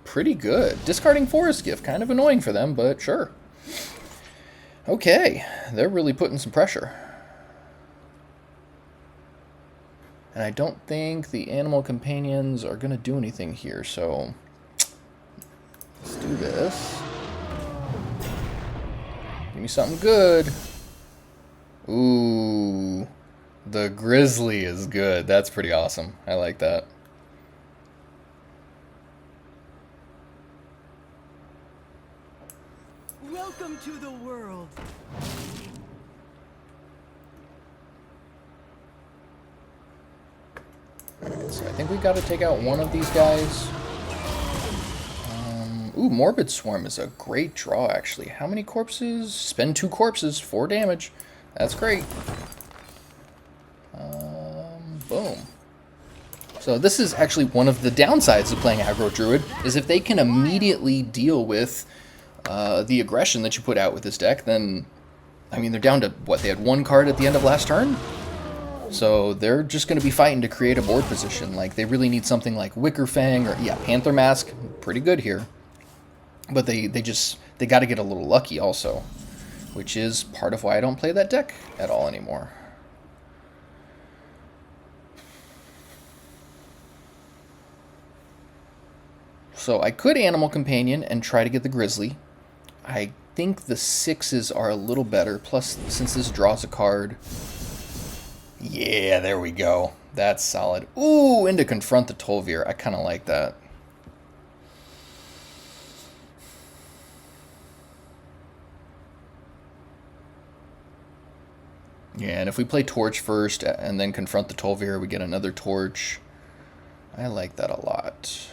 Pretty good. Discarding Forest Gift, kind of annoying for them, but sure. Okay, they're really putting some pressure. And I don't think the animal companions are going to do anything here, so let's do this. Give me something good. Ooh, the Grizzly is good. That's pretty awesome. I like that. Welcome to the world. So I think we got to take out one of these guys. Ooh, Morbid Swarm is a great draw, actually. How many corpses? Spend 2 corpses, 4 damage. That's great. Boom. So this is actually one of the downsides of playing Aggro Druid, is if they can immediately deal with the aggression that you put out with this deck, then, I mean, they're down to, what, they had 1 card at the end of last turn? So they're just going to be fighting to create a board position. Like, they really need something like Wicker Fang or, yeah, Panther Mask. Pretty good here. But they got to get a little lucky also, which is part of why I don't play that deck at all anymore. So I could Animal Companion and try to get the Grizzly. I think the 6s are a little better. Plus, since this draws a card... Yeah, there we go. That's solid. Ooh, into Confront the Tol'vir. I kind of like that. Yeah, and if we play Torch first and then Confront the Tol'vir, we get another Torch. I like that a lot.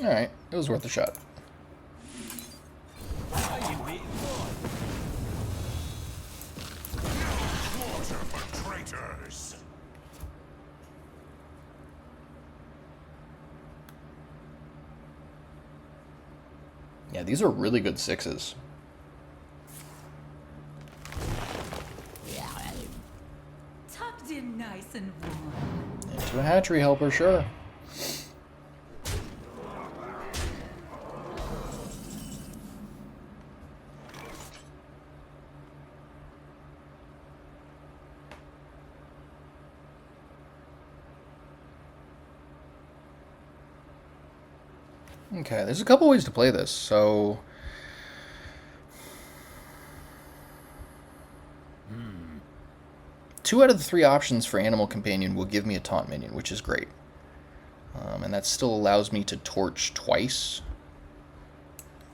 Alright, it was worth a shot. Yeah, these are really good 6s. Tucked in nice and warm. Into a hatchery helper, sure. Okay, there's a couple ways to play this, so... Two out of the 3 options for Animal Companion will give me a Taunt Minion, which is great. And that still allows me to Torch twice.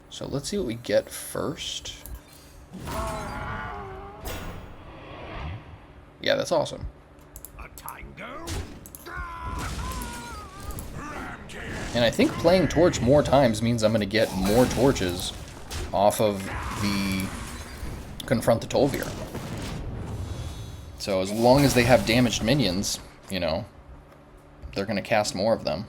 So let's see what we get first. Yeah, that's awesome. And I think playing Torch more times means I'm going to get more Torches off of the Confront the Tol'vir. So as long as they have damaged minions, you know, they're going to cast more of them.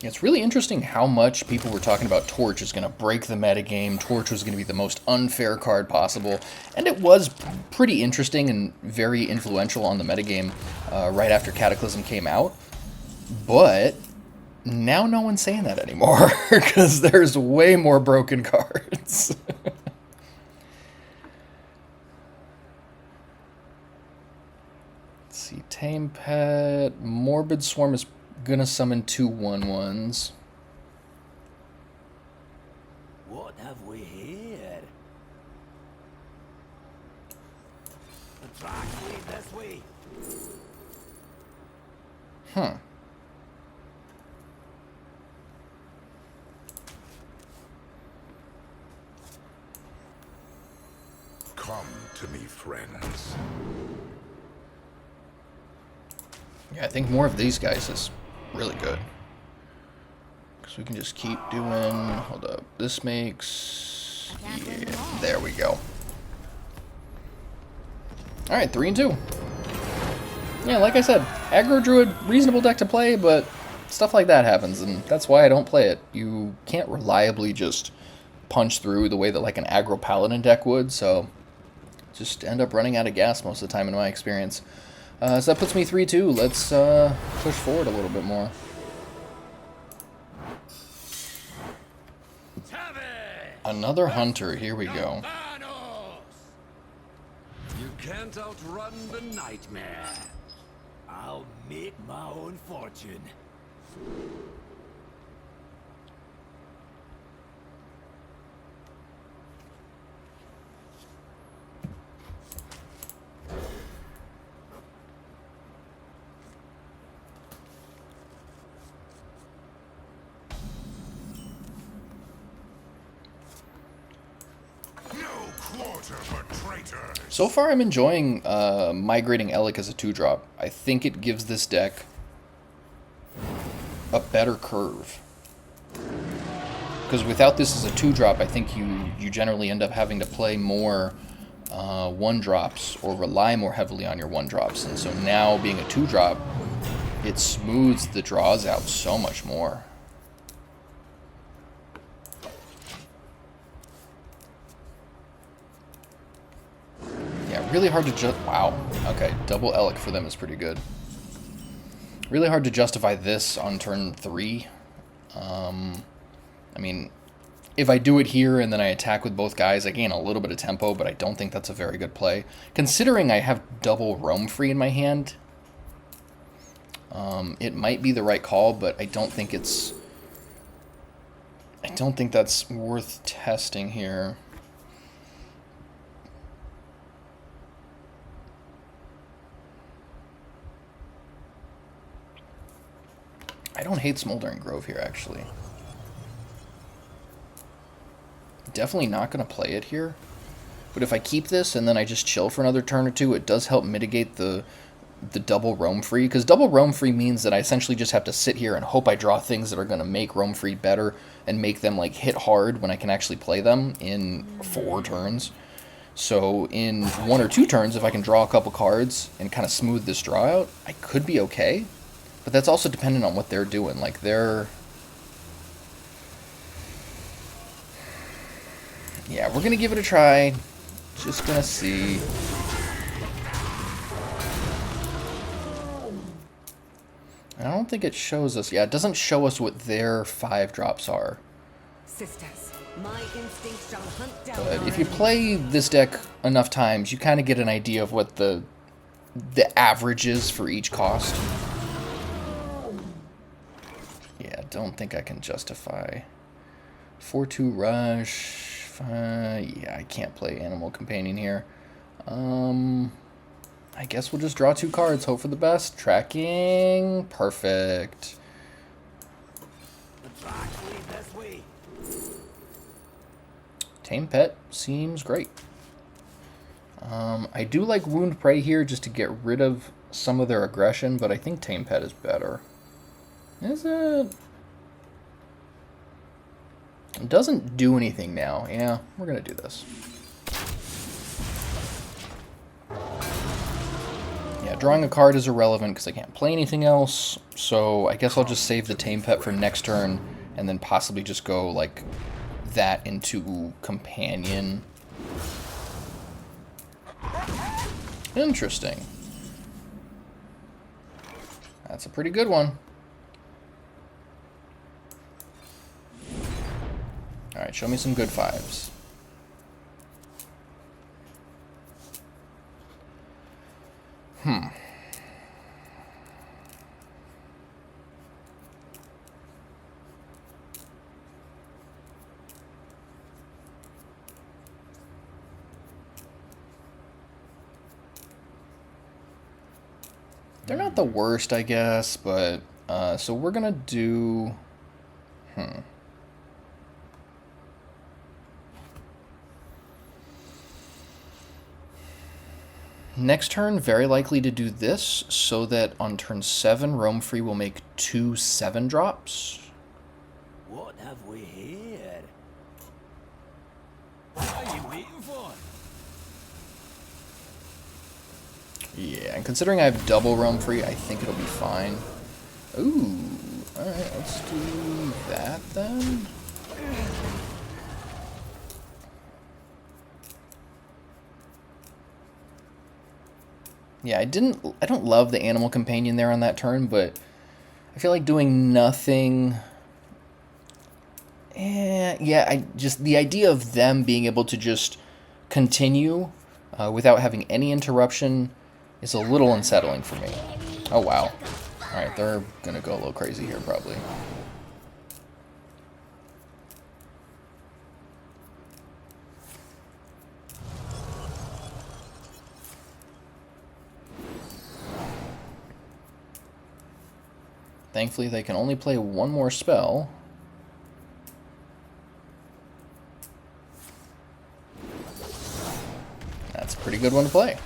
It's really interesting how much people were talking about Torch is going to break the metagame. Torch was going to be the most unfair card possible. And it was pretty interesting and very influential on the metagame right after Cataclysm came out. But now no one's saying that anymore because there's way more broken cards. Let's see, Tame Pet, Morbid Swarm is gonna summon 2 1/1s. What have we here? The track lead this way. Huh. Come to me, friends. Yeah, I think more of these guys is really good. Because we can just keep doing... Hold up. This makes... Yeah, there we go. Alright, 3 and 2. Yeah, like I said, Aggro Druid, reasonable deck to play, but stuff like that happens, and that's why I don't play it. You can't reliably just punch through the way that like an Aggro Paladin deck would, so just end up running out of gas most of the time in my experience. So that puts me 3-2. Let's push forward a little bit more. Another Hunter. Here we go. You can't outrun the nightmare. I'll make my own fortune. slaughter for traitors. So far, I'm enjoying Migrating Elekk as a 2-drop. I think it gives this deck a better curve. Because without this as a 2-drop, I think you generally end up having to play more 1-drops or rely more heavily on your 1-drops. And so now, being a 2-drop, it smooths the draws out so much more. Yeah, really hard to just... Wow. Okay, double Elekk for them is pretty good. Really hard to justify this on turn 3. I mean, if I do it here and then I attack with both guys, I gain a little bit of tempo, but I don't think that's a very good play. Considering I have double roam free in my hand, it might be the right call, but I don't think it's... I don't think that's worth testing here. I don't hate Smoldering Grove here, actually. Definitely not going to play it here. But if I keep this and then I just chill for another turn or two, it does help mitigate the double roam free. Because double roam free means that I essentially just have to sit here and hope I draw things that are going to make roam free better and make them like hit hard when I can actually play them in 4 turns. So in 1 or 2 turns, if I can draw a couple cards and kind of smooth this draw out, I could be okay. But that's also dependent on what they're doing. Like, they're... Yeah, we're going to give it a try. Just going to see. I don't think it shows us... Yeah, it doesn't show us what their 5-drops are. Sisters, my instincts shall hunt down. But if you play this deck enough times, you kind of get an idea of what the average is for each cost. Yeah, don't think I can justify 4-2 rush. Yeah, I can't play Animal Companion here. I guess we'll just draw 2 cards, hope for the best. Tracking, perfect. Tame Pet seems great. I do like Wound Prey here just to get rid of some of their aggression, but I think Tame Pet is better. Is it? It doesn't do anything now. Yeah, we're going to do this. Yeah, drawing a card is irrelevant because I can't play anything else. So I guess I'll just save the Tame Pet for next turn and then possibly just go like that into Companion. Interesting. That's a pretty good one. Alright, show me some good 5s. They're not the worst, I guess, but... so we're gonna do... Next turn, very likely to do this, so that on turn 7, Roam Free will make 2 7-drops. What have we here? What are you waiting for? Yeah, and considering I have double Roam Free, I think it'll be fine. Ooh, alright, let's do that then. Yeah, I don't love the Animal Companion there on that turn, but I feel like doing nothing. Yeah, just the idea of them being able to just continue without having any interruption is a little unsettling for me. Oh wow. Alright, they're gonna go a little crazy here probably. Thankfully, they can only play 1 more spell. That's a pretty good one to play.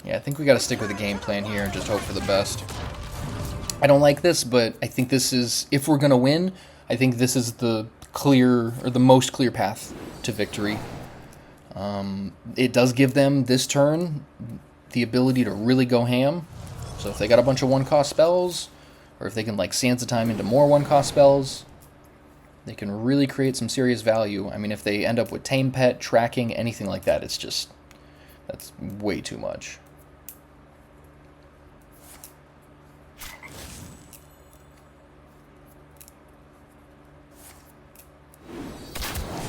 Yeah, I think we got to stick with the game plan here and just hope for the best. I don't like this, but I think this is, if we're going to win, I think this is the clear, or the most clear path to victory. It does give them, this turn, the ability to really go ham. So if they got a bunch of one-cost spells, or if they can, like, Sands of Time into more one-cost spells, they can really create some serious value. I mean, if they end up with Tame Pet, tracking, anything like that, it's just, that's way too much.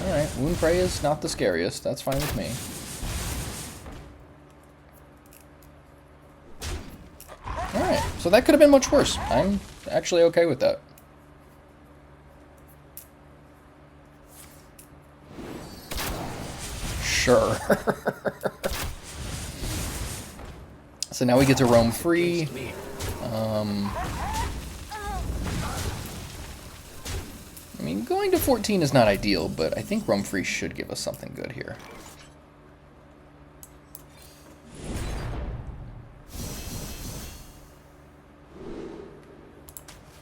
Alright, Wound Prey is not the scariest. That's fine with me. Alright, so that could have been much worse. I'm actually okay with that. Sure. So now we get to roam free. I mean, going to 14 is not ideal, but I think roam free should give us something good here.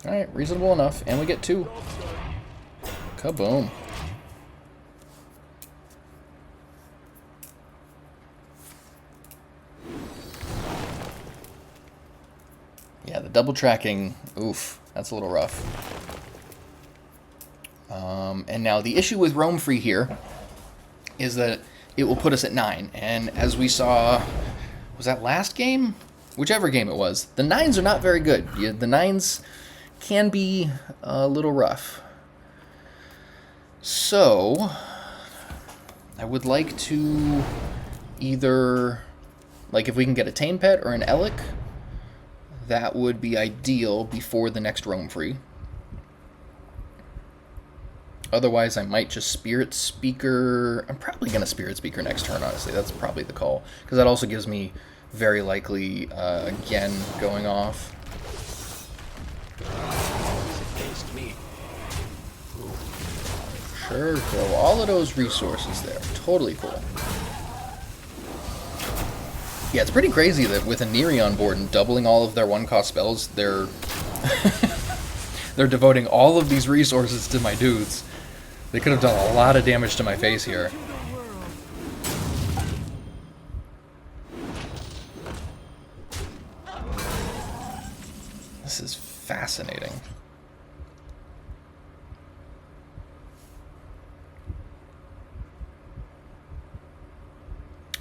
Alright, reasonable enough. And we get 2. Kaboom. Yeah, the double tracking, oof, that's a little rough. And now the issue with roam free here is that it will put us at 9. And as we saw, was that last game? Whichever game it was, the 9s are not very good. The 9s can be a little rough. So, I would like to either, like if we can get a Tame Pet or an Elekk, that would be ideal before the next roam free. Otherwise, I might just Spiritspeaker. I'm probably going to Spiritspeaker next turn, honestly. That's probably the call. Because that also gives me very likely Genn going off. Sure, throw all of those resources there. Totally cool. Yeah, it's pretty crazy that with a Niri on board and doubling all of their one-cost spells, they're they're devoting all of these resources to my dudes. They could have done a lot of damage to my face here. This is fascinating.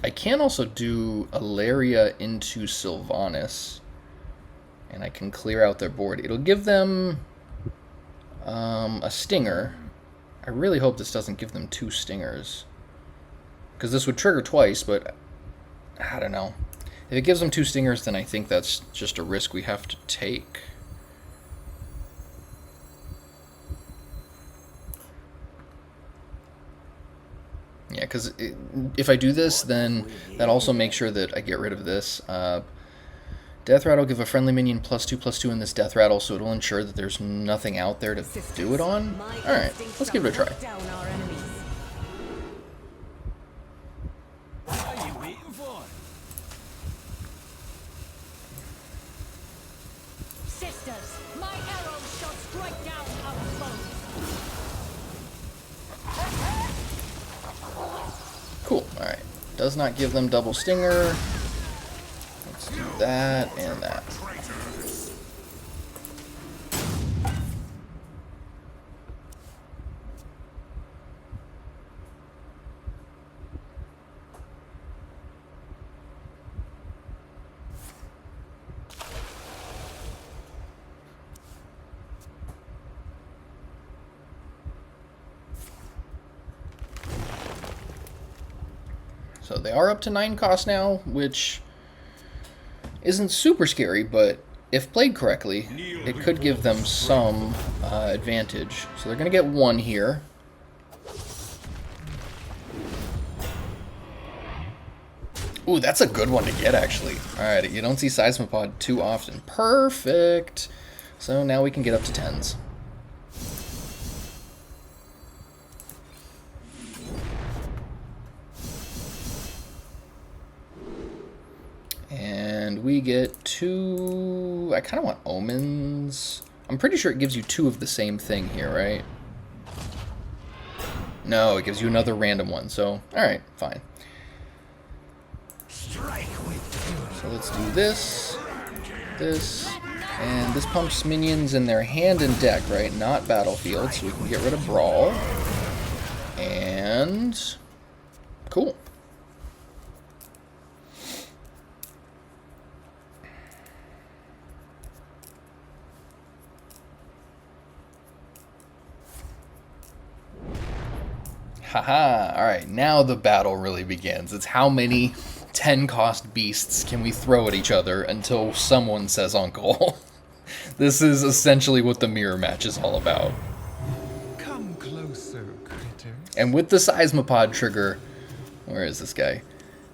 I can also do Alleria into Sylvanas, and I can clear out their board. It'll give them a stinger. I really hope this doesn't give them 2 stingers, because this would trigger twice, but I don't know. If it gives them 2 stingers, then I think that's just a risk we have to take. Yeah, because if I do this, then that also makes sure that I get rid of this. Death Rattle, give a friendly minion +2/+2 in this Death Rattle, so it'll ensure that there's nothing out there to do it on. Alright, let's give it a try. What are you waiting for? Sisters, my arrows shall strike down our foes. Cool, alright. Does not give them double stinger. Let's do that and that. So they are up to 9 cost now, which isn't super scary, but if played correctly, it could give them some advantage. So they're going to get 1 here. Ooh, that's a good one to get, actually. Alright, you don't see Seismopod too often. Perfect! So now we can get up to 10s. And we get 2... I kind of want omens. I'm pretty sure it gives you 2 of the same thing here, right? No, it gives you another random one, so... Alright, fine. So let's do this, and this pumps minions in their hand and deck, right? Not battlefield, so we can get rid of Brawl. And... cool. Haha, alright, now the battle really begins. It's how many 10-cost beasts can we throw at each other until someone says uncle. This is essentially what the mirror match is all about. Come closer, critter. And with the Seismopod trigger, where is this guy?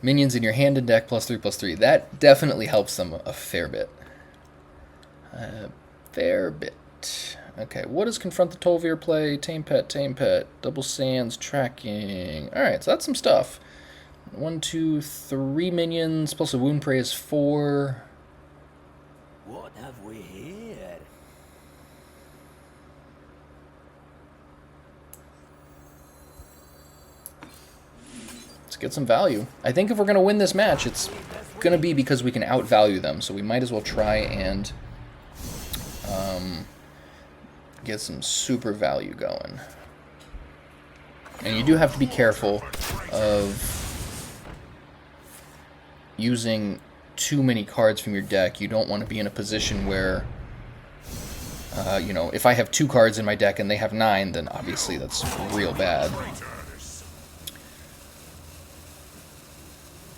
Minions in your hand and deck +3/+3. That definitely helps them a fair bit. Okay, what does Confront the Tol'vir play? Tame Pet, Double Sands, Tracking. Alright, so that's some stuff. 1, 2, 3 minions, plus a Wound Prey is 4. What have we here? Let's get some value. I think if we're going to win this match, it's going to be because we can outvalue them, so we might as well try and get some super value going. And you do have to be careful of using too many cards from your deck. You don't want to be in a position where, you know, if I have 2 cards in my deck and they have 9, then obviously that's real bad.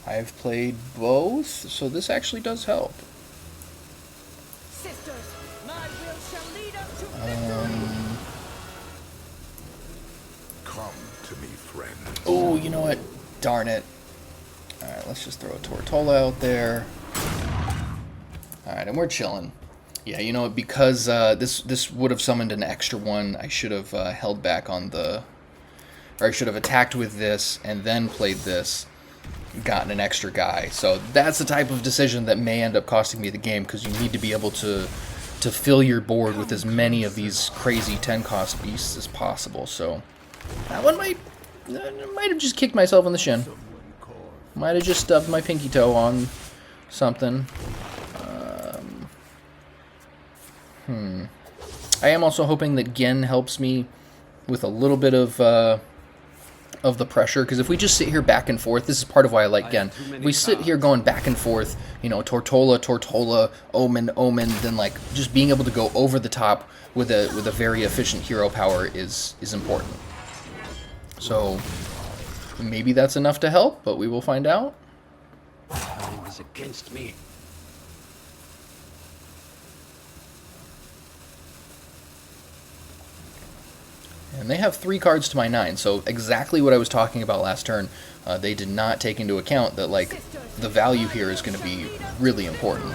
I've played both, so this actually does help. Sisters, my will shall lead us to Come to me, friend. Oh, you know what? Darn it. Alright, let's just throw a Tortola out there. Alright, and we're chilling. Yeah, you know what? Because this would have summoned an extra one, I should have held back on the... Or I should have attacked with this and then played this. Gotten an extra guy. So that's the type of decision that may end up costing me the game, because you need to be able to fill your board with as many of these crazy 10-cost beasts as possible. So that one might have just kicked myself in the shin. Might have just stubbed my pinky toe on something. I am also hoping that Genn helps me with a little bit of the pressure, because if we just sit here back and forth, this is part of why I like Genn. If we sit here going back and forth, you know, Tortola, Omen, then like just being able to go over the top with a very efficient hero power is important. So maybe that's enough to help, but we will find out. Time is against me. And they have 3 cards to my 9, so exactly what I was talking about last turn. They did not take into account that, like, the value here is going to be really important.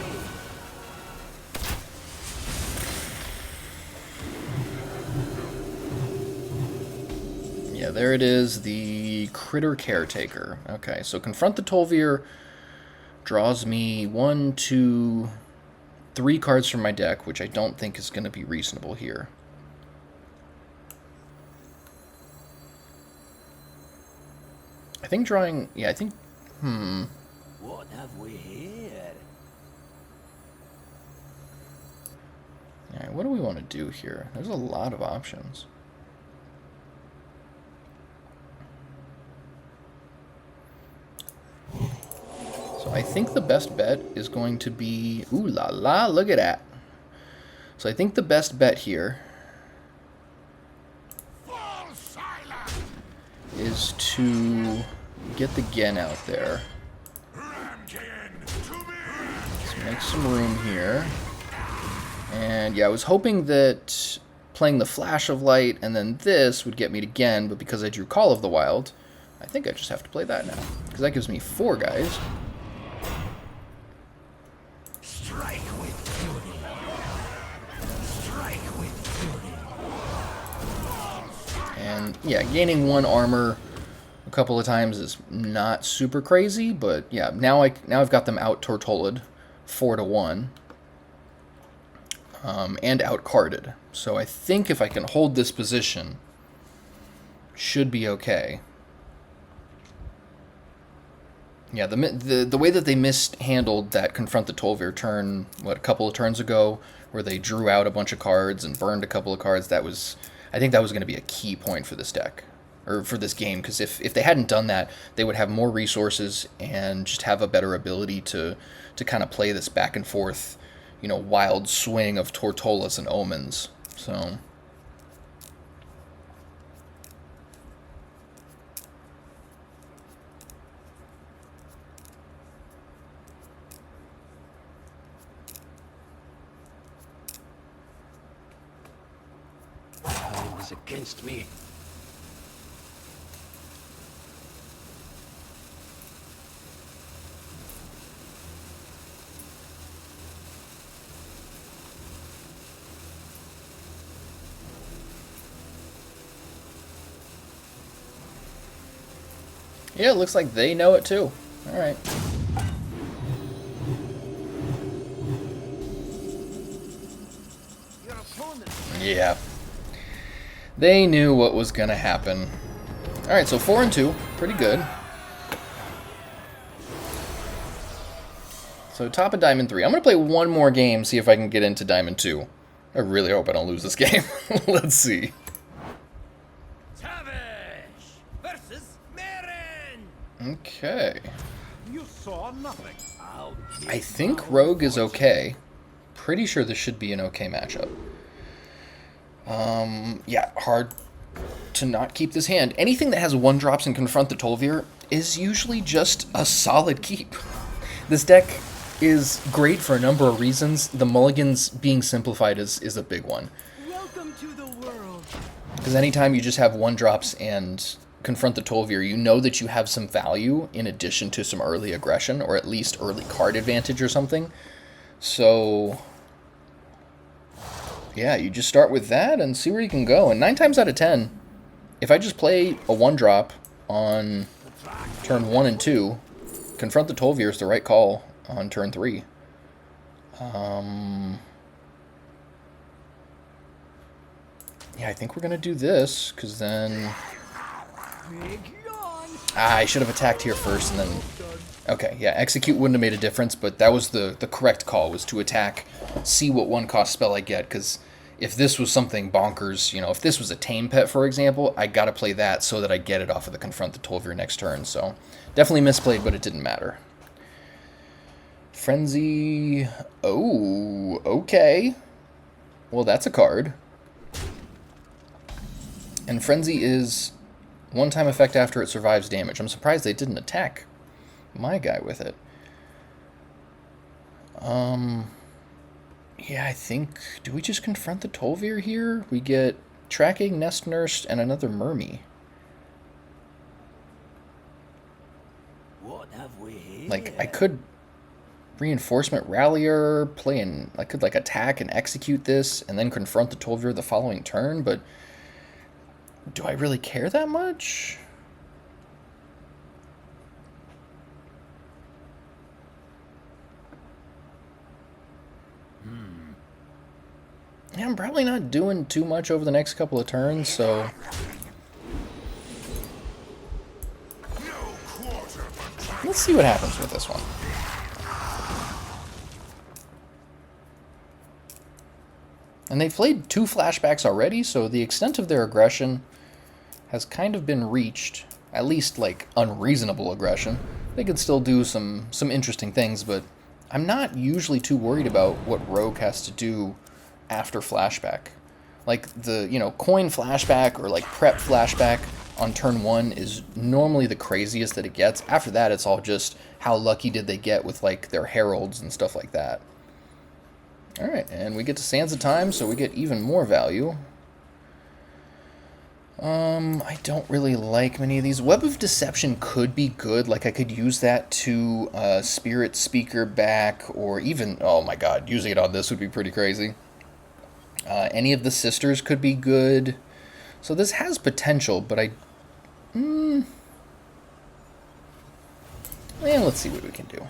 Yeah, there it is, the Critter Caretaker. Okay, so Confront the Tol'vir draws me 1, 2, 3 cards from my deck, which I don't think is going to be reasonable here. I think drawing... Yeah, I think... What have we here? Alright, what do we want to do here? There's a lot of options. So I think the best bet is going to be... Ooh la la, look at that. So I think the best bet here is to get the Genn out there. Let's make some room here. And yeah, I was hoping that playing the Flash of Light and then this would get me to Genn, but because I drew Call of the Wild, I think I just have to play that now. Because that gives me 4 guys. Strike with fury. Strike with fury. And yeah, gaining 1 armor a couple of times is not super crazy, but yeah, now I've got them out Tortola'd 4-1. And out-carded. So I think if I can hold this position, should be okay. Yeah, the way that they mishandled that Confront the Tol'vir turn, a couple of turns ago, where they drew out a bunch of cards and burned a couple of cards, I think that was going to be a key point for this deck, or for this game, because if they hadn't done that, they would have more resources and just have a better ability to kind of play this back and forth, you know, wild swing of Tortolas and Omens. So Time is against me. yeah, it looks like they know it too. All right. Yeah. They knew what was going to happen. All right, so 4-2. Pretty good. So top of Diamond 3. I'm going to play one more game, see if I can get into Diamond 2. I really hope I don't lose this game. Let's see. Okay. You saw nothing. I think Rogue is okay. Pretty sure this should be an okay matchup. Yeah, hard to not keep this hand. Anything that has 1-drops and Confront the Tol'vir is usually just a solid keep. This deck is great for a number of reasons. The mulligans being simplified is a big one. Welcome to the world. Because anytime you just have 1-drops and Confront the Tol'vir, you know that you have some value in addition to some early aggression, or at least early card advantage or something. So yeah, you just start with that and see where you can go. And 9 times out of 10, if I just play a 1-drop on turn 1 and 2, Confront the Tol'vir is the right call on turn 3. Yeah, I think we're going to do this, because then I should have attacked here first and then... Okay, yeah, execute wouldn't have made a difference, but that was the correct call, was to attack, see what 1-cost spell I get, because if this was something bonkers, you know, if this was a Tame Pet, for example, I gotta play that so that I get it off of the Confront the Tol'vir next turn, so definitely misplayed, but it didn't matter. Frenzy... Oh, okay. Well, that's a card. And Frenzy is 1-time effect after it survives damage. I'm surprised they didn't attack my guy with it. Yeah, I think... Do we just Confront the Tol'vir here? We get Tracking, Nest Nurse, and another Mermy. What have we here? Like, I could Reinforcement Rallier, I could, like, attack and execute this, and then Confront the Tol'vir the following turn, but do I really care that much? Yeah, I'm probably not doing too much over the next couple of turns, so... Let's see what happens with this one. And they've played 2 flashbacks already, so the extent of their aggression has kind of been reached. At least, like, unreasonable aggression. They could still do some interesting things, but I'm not usually too worried about what Rogue has to do after flashback. Like, the, you know, coin flashback or, like, prep flashback on turn 1 is normally the craziest that it gets. After that, it's all just how lucky did they get with, like, their heralds and stuff like that. Alright, and we get to Sands of Time, so we get even more value. I don't really like many of these. Web of Deception could be good. Like, I could use that to Spiritspeaker back, or even, oh my god, using it on this would be pretty crazy. Any of the sisters could be good. So this has potential, but let's see what we can do.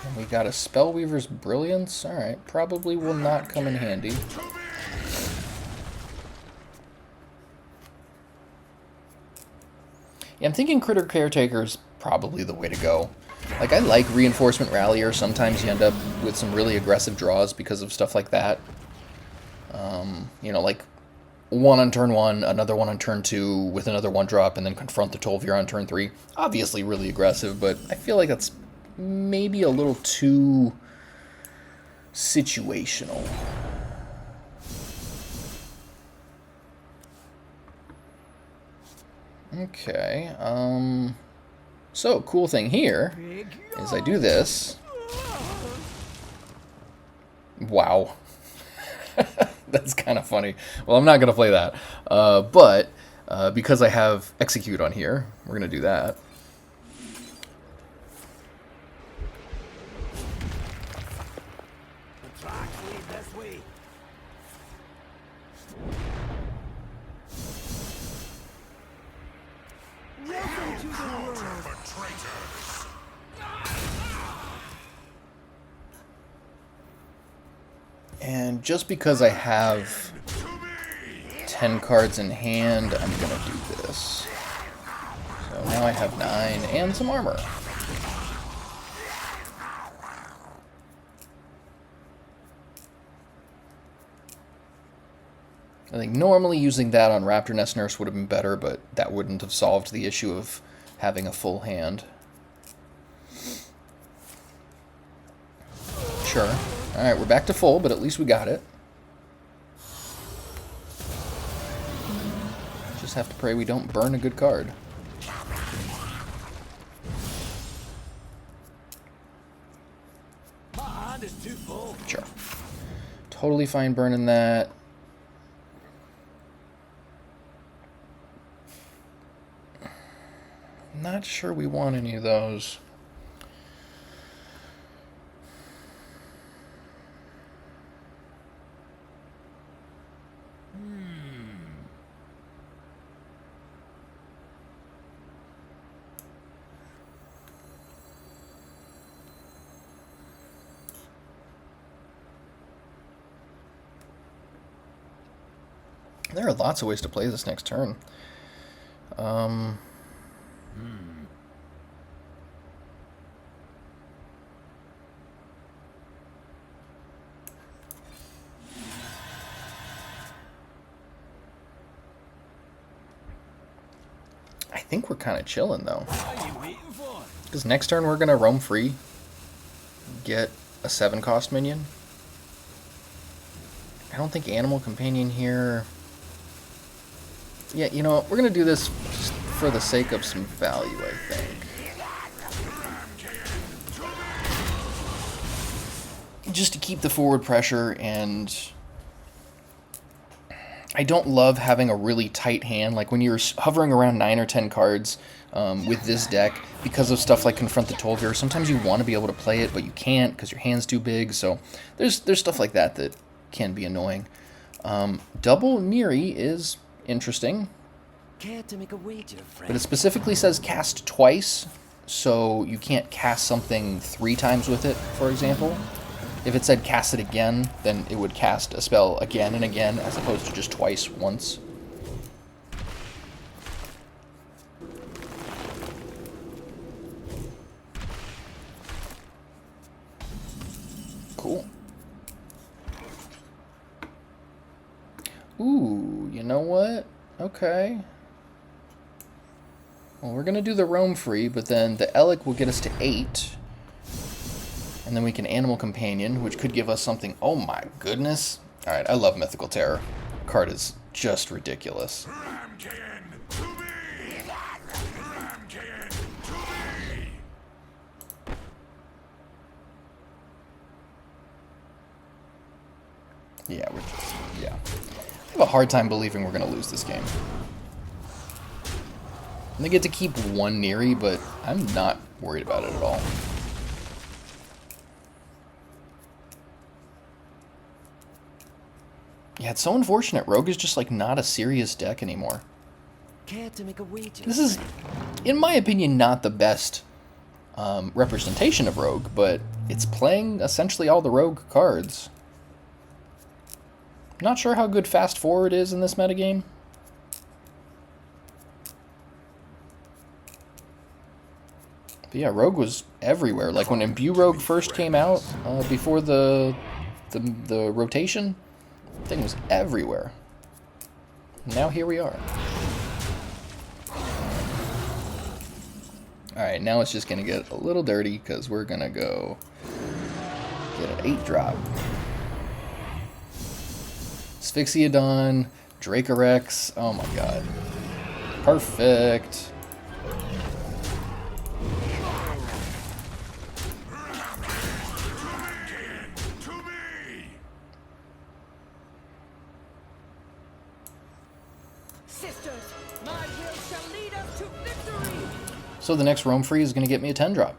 And we got a Spellweaver's Brilliance. Alright, probably will not come in handy. Yeah, I'm thinking Critter Caretaker is probably the way to go. Like, I like Reinforcement Rallier. Sometimes you end up with some really aggressive draws because of stuff like that. You know, like one on turn 1, another one on turn 2 with another 1-drop, and then Confront the Tol'vir on turn 3. Obviously really aggressive, but I feel like that's maybe a little too situational. Okay, so cool thing here is I do this. Wow. That's kind of funny. Well, I'm not going to play that. But because I have Execute on here, we're going to do that. And just because I have 10 cards in hand, I'm going to do this. So now I have 9 and some armor. I think normally using that on Raptor-Nest Nurse would have been better, but that wouldn't have solved the issue of having a full hand. Sure. Alright, we're back to full, but at least we got it. Just have to pray we don't burn a good card. Sure. Totally fine burning that. Not sure we want any of those. There are lots of ways to play this next turn. I think we're kind of chilling, though. Because next turn we're going to roam free. Get a 7-cost minion. I don't think Animal Companion here... Yeah, you know what? We're going to do this just for the sake of some value, I think. Just to keep the forward pressure, and... I don't love having a really tight hand. Like, when you're hovering around 9 or 10 cards with this deck, because of stuff like Confront the Tol'vir, sometimes you want to be able to play it, but you can't because your hand's too big. So there's stuff like that that can be annoying. Double Niri is interesting. Care to make a wager, friend? But it specifically says cast twice, so you can't cast something 3 times with it, for example. If it said cast it again, then it would cast a spell again and again, as opposed to just twice once. Cool. Ooh, you know what? Okay. Well, we're going to do the roam free, but then the Elekk will get us to 8. And then we can Animal Companion, which could give us something... Oh my goodness. Alright, I love Mythical Terror. card is just ridiculous. Yeah, yeah. I have a hard time believing we're going to lose this game. And they get to keep one Niri, but I'm not worried about it at all. Yeah, it's so unfortunate. Rogue is just, like, not a serious deck anymore. Care to make a wager? This is, in my opinion, not the best representation of Rogue, but it's playing essentially all the Rogue cards. Not sure how good Fast Forward is in this metagame. But yeah, Rogue was everywhere. Like when Imbue Rogue first came out, before the rotation, the thing was everywhere. Now here we are. Alright, now it's just going to get a little dirty because we're going to go get an 8-drop. Asphyxiodon, Dracorex, oh my god. Perfect. Sisters, my will shall lead us to victory. So the next Roam Free is going to get me a 10-drop.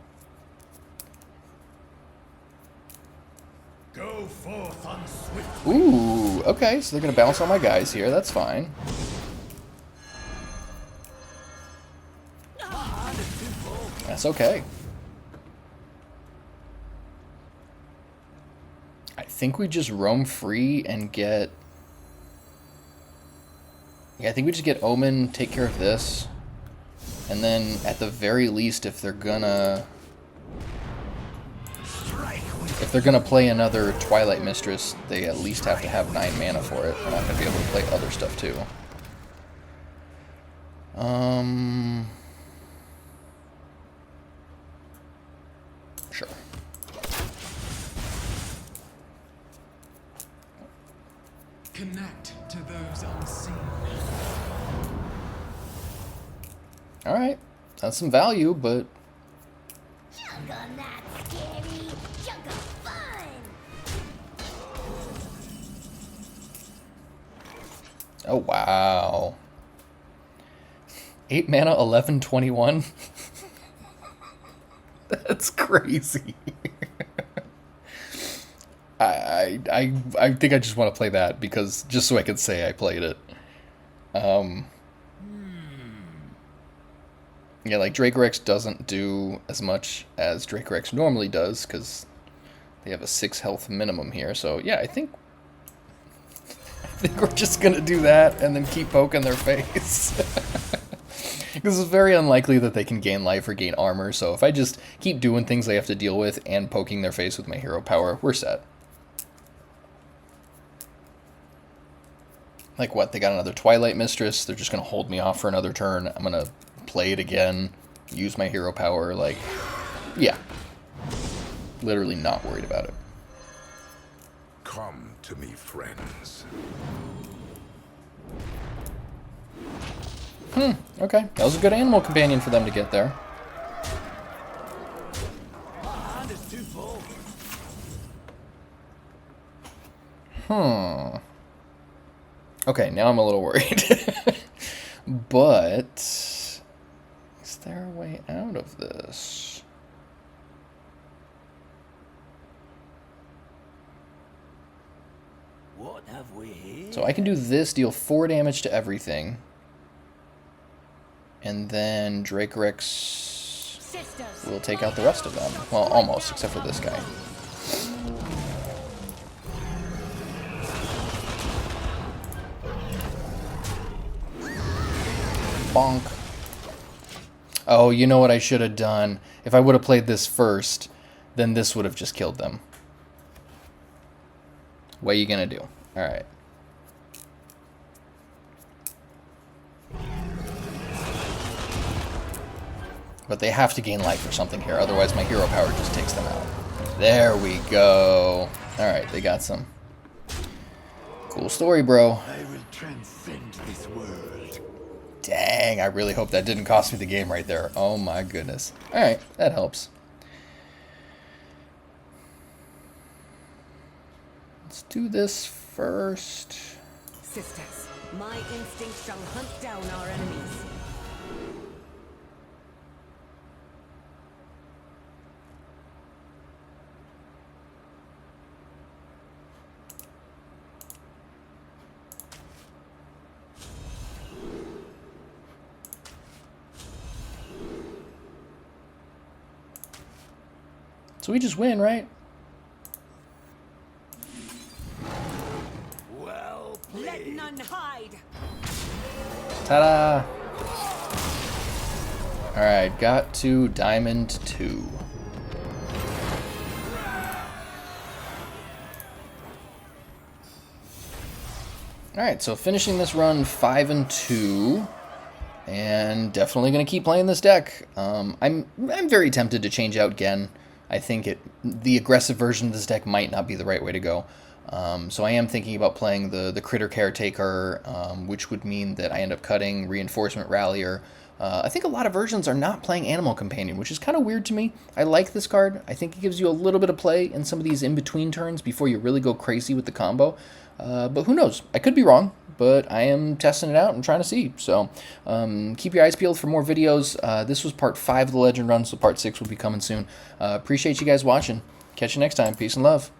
Go forth on swift. Ooh, okay, so they're going to bounce all my guys here, that's fine. That's okay. I think we just roam free and get... Yeah, I think we just get Omen, take care of this. And then, at the very least, if they're gonna... If they're gonna play another Twilight Mistress, they at least have to have 9 mana for it. They're not gonna be able to play other stuff, too. Sure. Connect to those unseen. Alright, that's some value, but... Jungle not scary, jungle fun! Oh, wow. 8 mana, 11/21? That's crazy. I think I just want to play that because just so I can say I played it. Yeah, like Dracorex doesn't do as much as Dracorex normally does because they have a 6 health minimum here. So yeah, I think we're just gonna do that and then keep poking their face. Because it's very unlikely that they can gain life or gain armor. So if I just keep doing things they have to deal with and poking their face with my hero power, we're set. Like what? They got another Twilight Mistress. They're just gonna hold me off for another turn. I'm gonna play it again, use my hero power, like, yeah. Literally not worried about it. Come to me, friends. Okay. That was a good animal companion for them to get there. Okay, now I'm a little worried. But... is there a way out of this? What have we here? So I can do this, deal 4 damage to everything. And then Dracorex will take out the rest of them. Well, almost, except for this guy. Bonk. Oh, you know what I should have done? If I would have played this first, then this would have just killed them. What are you gonna do? Alright. But they have to gain life or something here, otherwise my hero power just takes them out. There we go. Alright, they got some Cool story, bro. I will transcend this world. Dang, I really hope that didn't cost me the game right there. Oh my goodness. Alright, that helps. Let's do this first. Sisters, my instinct shall hunt down our enemies. So we just win, right? Well Let played. none hide. Ta-da! Alright, got to Diamond 2. Alright, so finishing this run 5-2. And definitely going to keep playing this deck. I'm very tempted to change out Genn. I think the aggressive version of this deck might not be the right way to go. So I am thinking about playing the Critter Caretaker, which would mean that I end up cutting Reinforcement Rallier. I think a lot of versions are not playing Animal Companion, which is kind of weird to me. I like this card. I think it gives you a little bit of play in some of these in-between turns before you really go crazy with the combo. But who knows? I could be wrong, but I am testing it out and trying to see. So keep your eyes peeled for more videos. This was part 5 of the Legend Run, so part 6 will be coming soon. Appreciate you guys watching. Catch you next time. Peace and love.